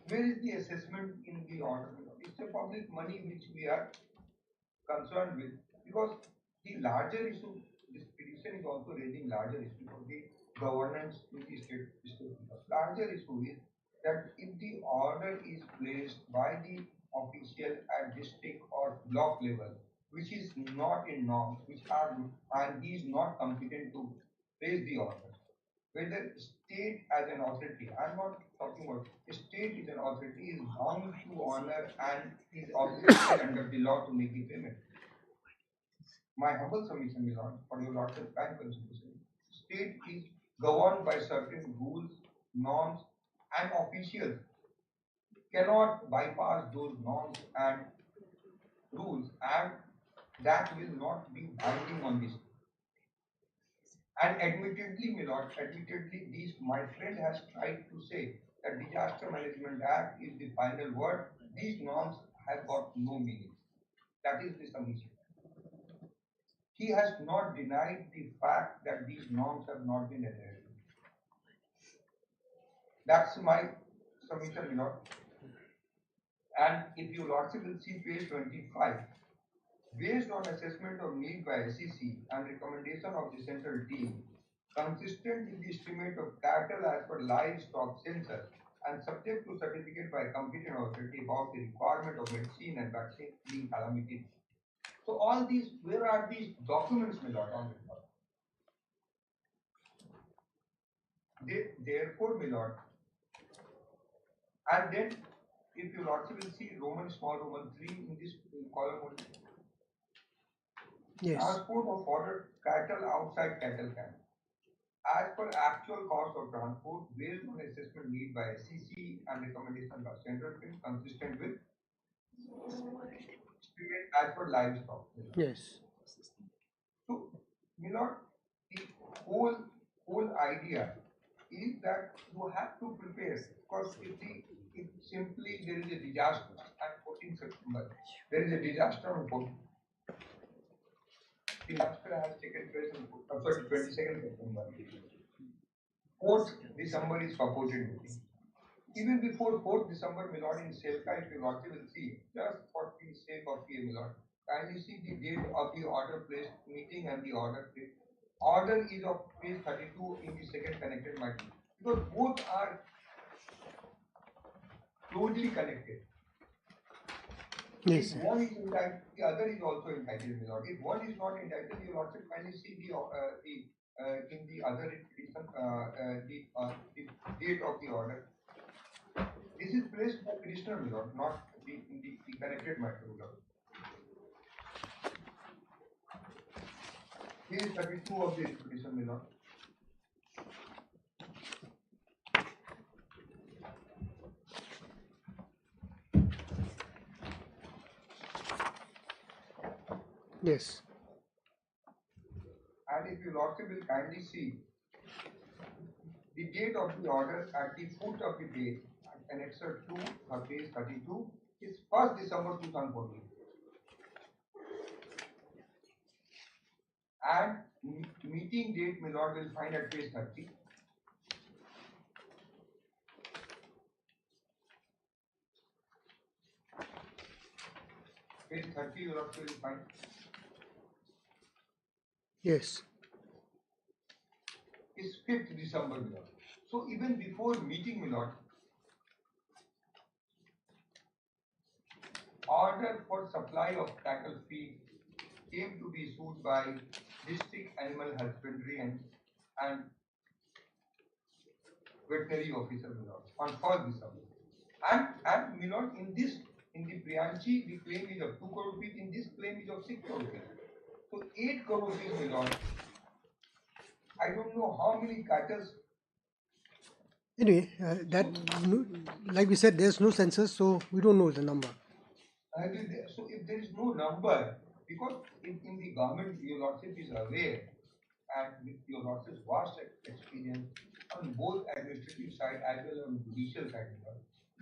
[SPEAKER 13] Where is the assessment in the order? It's a public money which we are concerned with, because the larger issue, this petition is also raising larger issue for the governance in the state. Larger issue is that if the order is placed by the official at district or block level, which is not in norms, and he is not competent to place the order, whether state as an authority, I'm not talking about state is an authority, is bound to honor and is obligated under the law to make the payment. My humble submission, my lord, for your lordship and consideration, state is governed by certain rules, norms, and officials cannot bypass those norms and rules, and that will not be binding on this. And admittedly, my lord, admittedly, my friend has tried to say that Disaster Management Act is the final word. These norms have got no meaning. That is the submission. He has not denied the fact that these norms have not been adhered to. That's my submission, my lord. And if you lordship will see page 25, based on assessment of need by SEC and recommendation of the central team, consistent with the estimate of cattle as per livestock census and subject to certificate by competent authority about the requirement of medicine and vaccine being calamities. So all these, where are these documents, my lord, on record? Therefore, my lord, and then if you lordship will see small Roman 3 in this column only.
[SPEAKER 2] Yes.
[SPEAKER 13] Transport of fodder cattle outside cattle camp. As per actual cost of transport based on assessment made by SEC and recommendation by central team consistent with as per livestock.
[SPEAKER 2] Yes.
[SPEAKER 13] So, my lord, the whole idea is that you have to prepare, because if simply there is a disaster at 14th September, there is a disaster on 14th. Disaster has taken place on 22nd September. 4th December is purported meeting. Even before 4th December, my lord, in Selka, if you lordship will see, just for the sake of here, my lord, kindly see the date of the order placed meeting and the order placed. Order is of page 32 in the second connected matter, because both are closely connected.
[SPEAKER 2] Yes.
[SPEAKER 13] If one is entitled, the other is also entitled, my lord. If one is not entitled, you lordship kindly see in the other edition, the date of the order. This is placed by petitioner, my lord, not in the connected matter, my lord. Page 32 of the petition, my lord.
[SPEAKER 2] Yes.
[SPEAKER 13] And if you lordship will kindly see the date of the order at the foot of the page, annexure 2, page 32, is 1st December 2014. And meeting date, my lord, will find at page 30. Page 30, you lordship will find.
[SPEAKER 2] Yes.
[SPEAKER 13] Is 5th December, my lord. So even before meeting, my lord, order for supply of cattle feed came to be issued by District Animal Husbandry and Veterinary Officer, my lord, on 1st December. And my lord, in the Priyanchi, the claim is of 2 crore rupees, in this claim is of 6 crore rupees. So 8 crore rupees, my lord. I don't know how many cattle.
[SPEAKER 2] Anyway, like we said, there's no census, so we don't know the number.
[SPEAKER 13] So if there is no number, because in the government, your lordship is aware, and with your lordship's vast experience on both administrative side as well as on judicial side,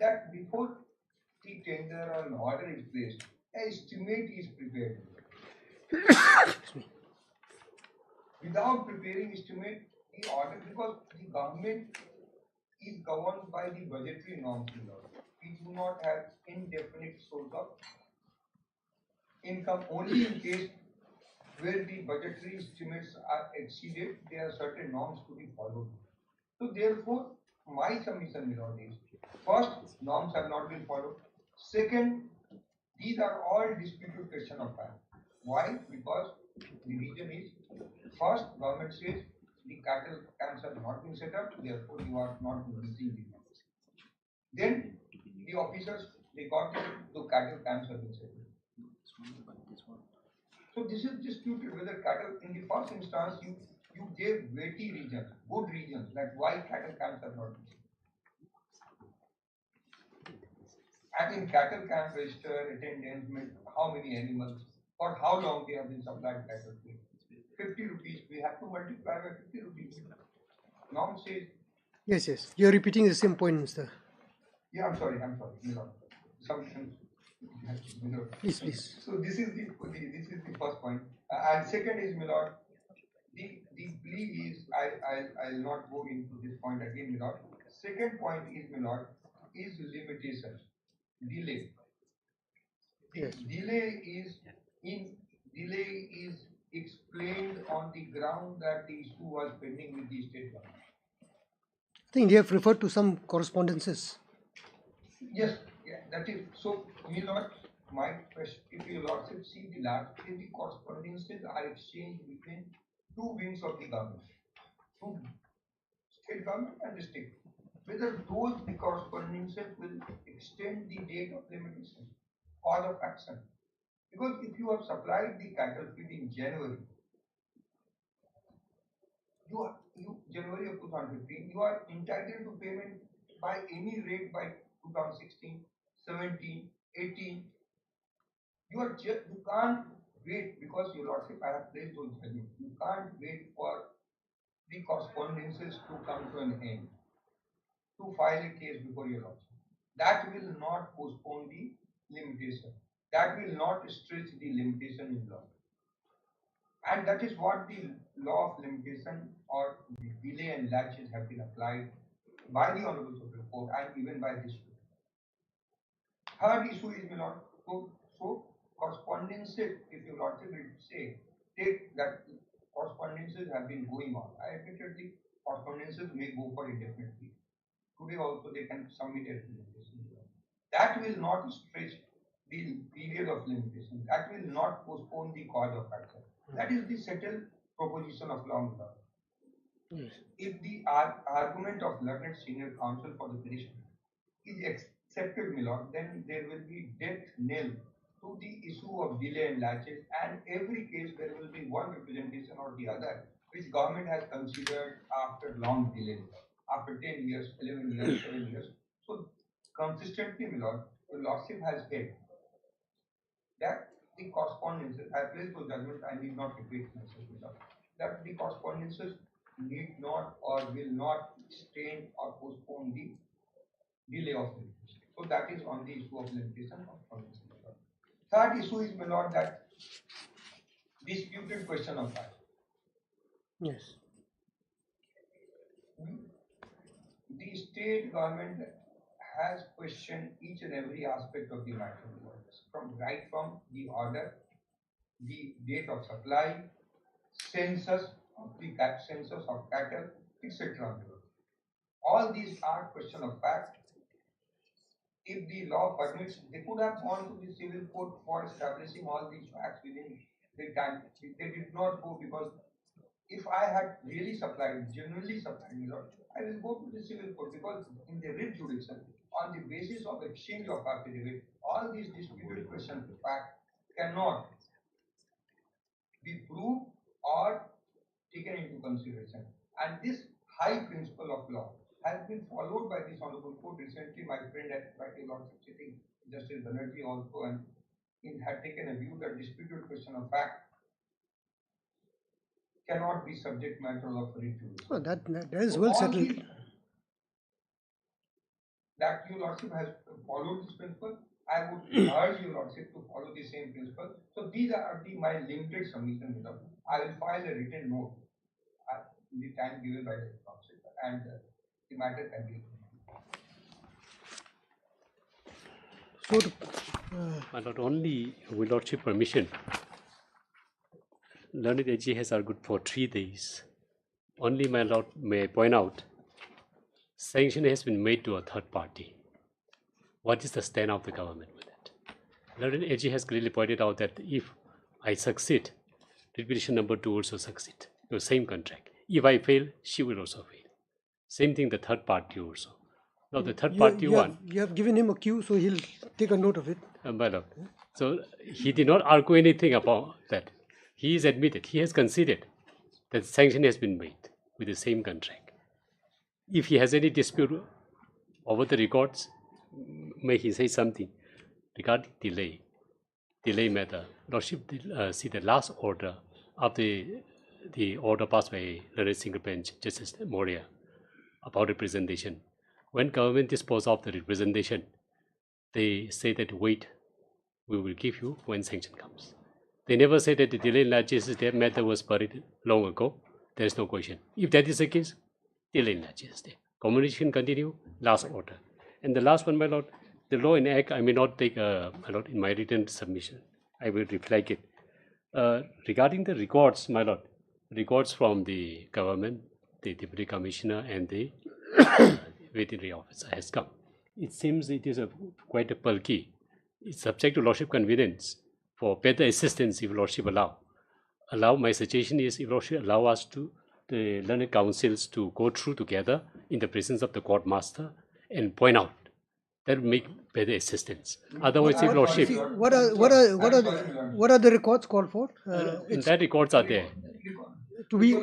[SPEAKER 13] that before the tender or an order is placed, an estimate is prepared. Without preparing estimate, the order, because the government is governed by the budgetary norms, we do not have indefinite source of income. Only in case where the budgetary estimates are exceeded, there are certain norms to be followed. So therefore, my submission, is first, norms have not been followed. Second, these are all disputed question of fact. Why? Because the reason is, first, government says the cattle camps have not been set up, therefore you are not releasing the norms. Then the officers, they got the cattle camps have been set up. So this is disputed whether cattle, in the first instance, You gave weighty reasons, good reasons, like why cattle camps are not been. And in cattle camp register, attendance, how many animals, for how long they have been supplied cattle feed. 50 rupees, we have to multiply by 50 rupees. Norm says.
[SPEAKER 2] Yes, yes. You're repeating the same point, Mr.
[SPEAKER 13] Yeah, I'm sorry.
[SPEAKER 2] Please, please.
[SPEAKER 13] So this is the first point. And second is, my lord, the plea is, I'll not go into this point again, my lord. Second point is, my lord, is limitation, delay.
[SPEAKER 2] Yes.
[SPEAKER 13] Delay is explained on the ground that the issue was pending with the state government.
[SPEAKER 2] I think they have referred to some correspondences.
[SPEAKER 13] Yes, yeah, that is so. My lord, my question, if your lordship see the correspondences are exchanged between two wings of the government, two state government and the state. Whether the correspondences will extend the date of limitation, cause of action. Because if you have supplied the cattle feed in January, January of 2015, you are entitled to payment by any rate by 2016, 17, 18. You can't wait, because your lordship, I have placed those judgments. You can't wait for the correspondences to come to an end to file a case before your lordship. That will not postpone the limitation. That will not stretch the limitation in law. And that is what the law of limitation or the delay and latches have been applied by the Honorable Supreme Court and even by this court. Third issue is, my lord, so correspondences, if your lordship will say, take that correspondences have been going on. I admittedly, correspondences may go for indefinitely. Today also they can submit a limitation. That will not stretch the period of limitation. That will not postpone the cause of action. That is the settled proposition of law. If the argument of learned senior counsel for the petition is accepted, my lord, then there will be death knell to the issue of delay and latches, and every case there will be one representation or the other, which government has considered after long delay, after 10 years, 11 years, 7 years. So consistently, my lord, the lordship has held that the correspondences, I place those judgments, I need not repeat myself, my lord, that the correspondences need not or will not extend or postpone the delay of limitation. So that is on the issue of limitation of correspondences. Third issue is, my lord, that disputed question of fact.
[SPEAKER 2] Yes.
[SPEAKER 13] The state government has questioned each and every aspect of the matter, from the order, the date of supply, census of cattle, etc. All these are question of fact. If the law permits, they could have gone to the civil court for establishing all these facts within the time. They did not go, because if I had really supplied, genuinely supplied, my lord, I will go to the civil court, because in the writ jurisdiction, on the basis of exchange of affidavit, all these disputed questions of fact cannot be proved or taken into consideration. And this high principle of law has been followed by this Honorable Court. Recently, my friend at your lordship sitting, Justice Banerjee also, and had taken a view that disputed question of fact cannot be subject matter of writ jurisdiction.
[SPEAKER 2] Oh, that is well settled.
[SPEAKER 13] That your lordship has followed this principle. I would urge your lordship to follow the same principle. So these are my limited submissions. I will file a written note in the time given by the lordship, and the matter can be.
[SPEAKER 14] My lord, only with lordship permission, learned AG has argued for 3 days. Only, my lord, may I point out, sanction has been made to a third party. What is the stand of the government with that? Learned AG has clearly pointed out that if I succeed, petition number 2 also succeed. The same contract. If I fail, she will also fail. Same thing, the third party also. Now the third party won.
[SPEAKER 2] You have given him a cue, so he'll take a note of it.
[SPEAKER 14] My lord. So he did not argue anything about that. He is admitted. He has conceded that sanction has been made with the same contract. If he has any dispute over the records, may he say something regarding delay matter. Lordship see the last order of the order passed by the single bench Justice Moria about representation. When government disposes of the representation, they say that wait, we will give you when sanction comes. They never say that the delay in largesse there matter was buried long ago. There is no question. If that is the case, delay in largesse there. Communication continue, last order. And the last one, my lord, the law and act, I may not take, my lord, in my written submission. I will reflect it. Regarding the records, my lord, records from the government, the deputy commissioner and the veterinary officer has come. It seems it is quite a bulky. It's subject to lordship convenience for better assistance if lordship allow. My suggestion is if lordship allow us to, the learned councils to go through together in the presence of the court master and point out. That will make better assistance. Otherwise, if lordship...
[SPEAKER 2] What are the records called for?
[SPEAKER 14] That records are there.
[SPEAKER 2] To be...
[SPEAKER 13] Your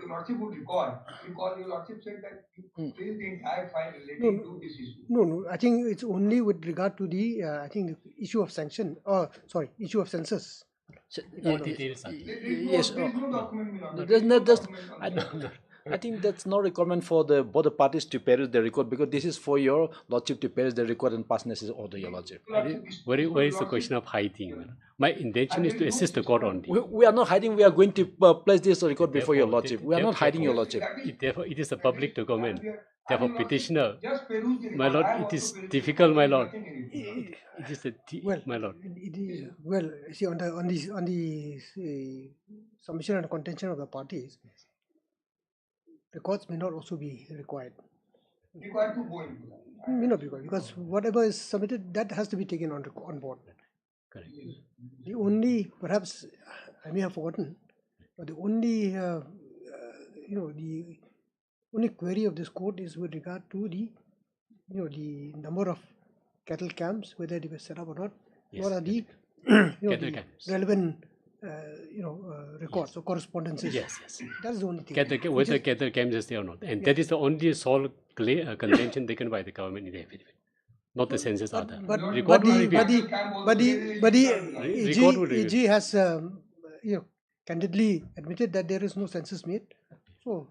[SPEAKER 13] Lordship would recall, your Lordship said that you placed the entire file relating to this issue.
[SPEAKER 2] No, I think it's only with regard to the, I think the issue of sanction, issue of census.
[SPEAKER 4] Yes, I think that's no requirement for the both the parties to perish the record, because this is for your lordship to perish the record and pass necessary order, your lordship.
[SPEAKER 14] Where is the question of hiding? My intention is to assist the court only.
[SPEAKER 4] We are not hiding. We are going to place this record before your lordship. We are not hiding, your lordship.
[SPEAKER 14] Therefore, it is a public document. Therefore, petitioner, my lord, it is difficult, my lord. It is my lord.
[SPEAKER 2] Well, see, on the submission and contention of the parties, records may not also be required.
[SPEAKER 13] Required to go into that.
[SPEAKER 2] May not be required, because whatever is submitted, that has to be taken on board.
[SPEAKER 14] Correct.
[SPEAKER 2] The only, perhaps I may have forgotten, but the only, the only query of this court is with regard to the, the number of cattle camps, whether they were set up or not.
[SPEAKER 14] Yes.
[SPEAKER 2] What are the, the relevant, records or correspondences.
[SPEAKER 14] Yes.
[SPEAKER 2] That's the only thing.
[SPEAKER 14] Whether cattle camps is there or not, and that is the only sole contention taken by the government in the affidavit. Not the census order.
[SPEAKER 2] But the AG has candidly admitted that there is no census made.
[SPEAKER 14] So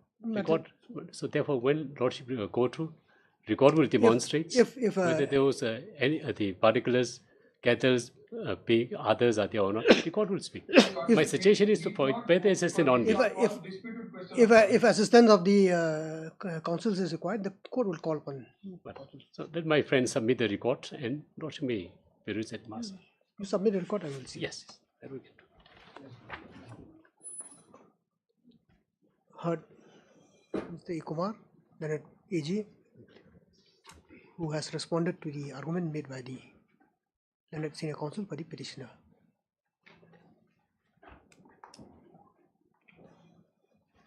[SPEAKER 14] therefore, when lordship go through, record will demonstrate whether there was any the particulars, cattle, pig, others are there or not. Record will speak. My suggestion is to provide better assistance on
[SPEAKER 2] if assistance of the councils is required, the court will call upon.
[SPEAKER 14] So let my friend submit the record and lordship may peruse at mass.
[SPEAKER 2] You submit the record, I will see.
[SPEAKER 14] Yes, that will get.
[SPEAKER 2] Heard Mr. Kumar, then AG, who has responded to the argument made by the Learned Senior Counsel for the petitioner.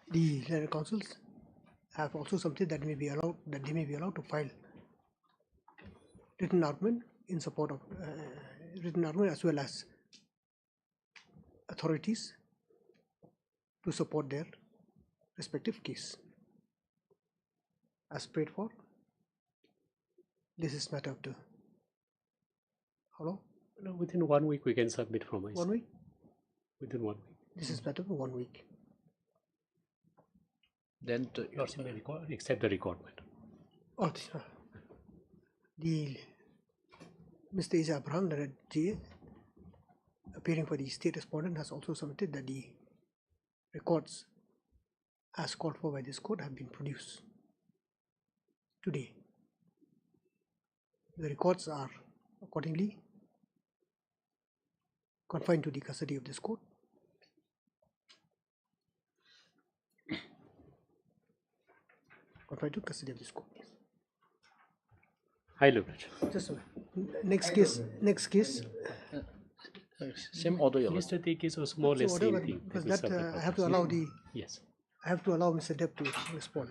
[SPEAKER 2] The Learned Counsels have also something that may be allowed, to file written argument in support of written argument, as well as authorities to support their respective case. As prayed for, this is matter of the how long?
[SPEAKER 14] Within 1 week we can submit from us.
[SPEAKER 2] 1 week?
[SPEAKER 14] Within 1 week.
[SPEAKER 2] This is matter for 1 week.
[SPEAKER 4] Then
[SPEAKER 14] accept the record.
[SPEAKER 2] Oh, the Mr. Isa Abraham, the GA, appearing for the state respondent, has also submitted that the records as called for by this court have been produced today. The records are accordingly confined to the custody of this court. Confined to custody of this court.
[SPEAKER 14] High leverage.
[SPEAKER 2] Just a minute. Next case.
[SPEAKER 4] Same order.
[SPEAKER 14] Yesterday case was more or less same thing.
[SPEAKER 2] Because that I have to allow I have to allow Mr. Depp to respond.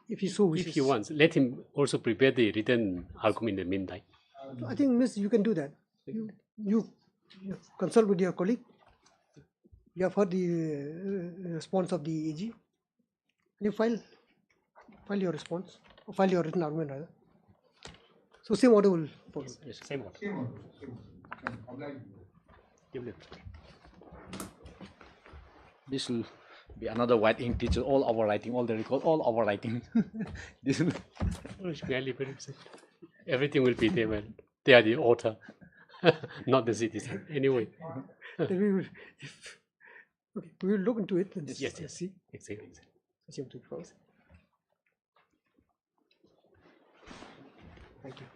[SPEAKER 2] If he so wishes.
[SPEAKER 14] If he wants, let him also prepare the written argument in the meantime.
[SPEAKER 2] I think, Miss, you can do that. You consult with your colleague. You have heard the response of the AG. Can you file your response, or file your written argument rather? So same order will follow.
[SPEAKER 14] Yes, same order.
[SPEAKER 13] Same order. Obliged.
[SPEAKER 4] This will be another white ink teacher, all our writing, all the record, all our writing. This will
[SPEAKER 14] Everything will be there when they are the author, not the citizen. Anyway.
[SPEAKER 2] Then we will, okay, we will look into it and
[SPEAKER 14] Yes,
[SPEAKER 2] see.
[SPEAKER 14] exactly.
[SPEAKER 2] Thank you.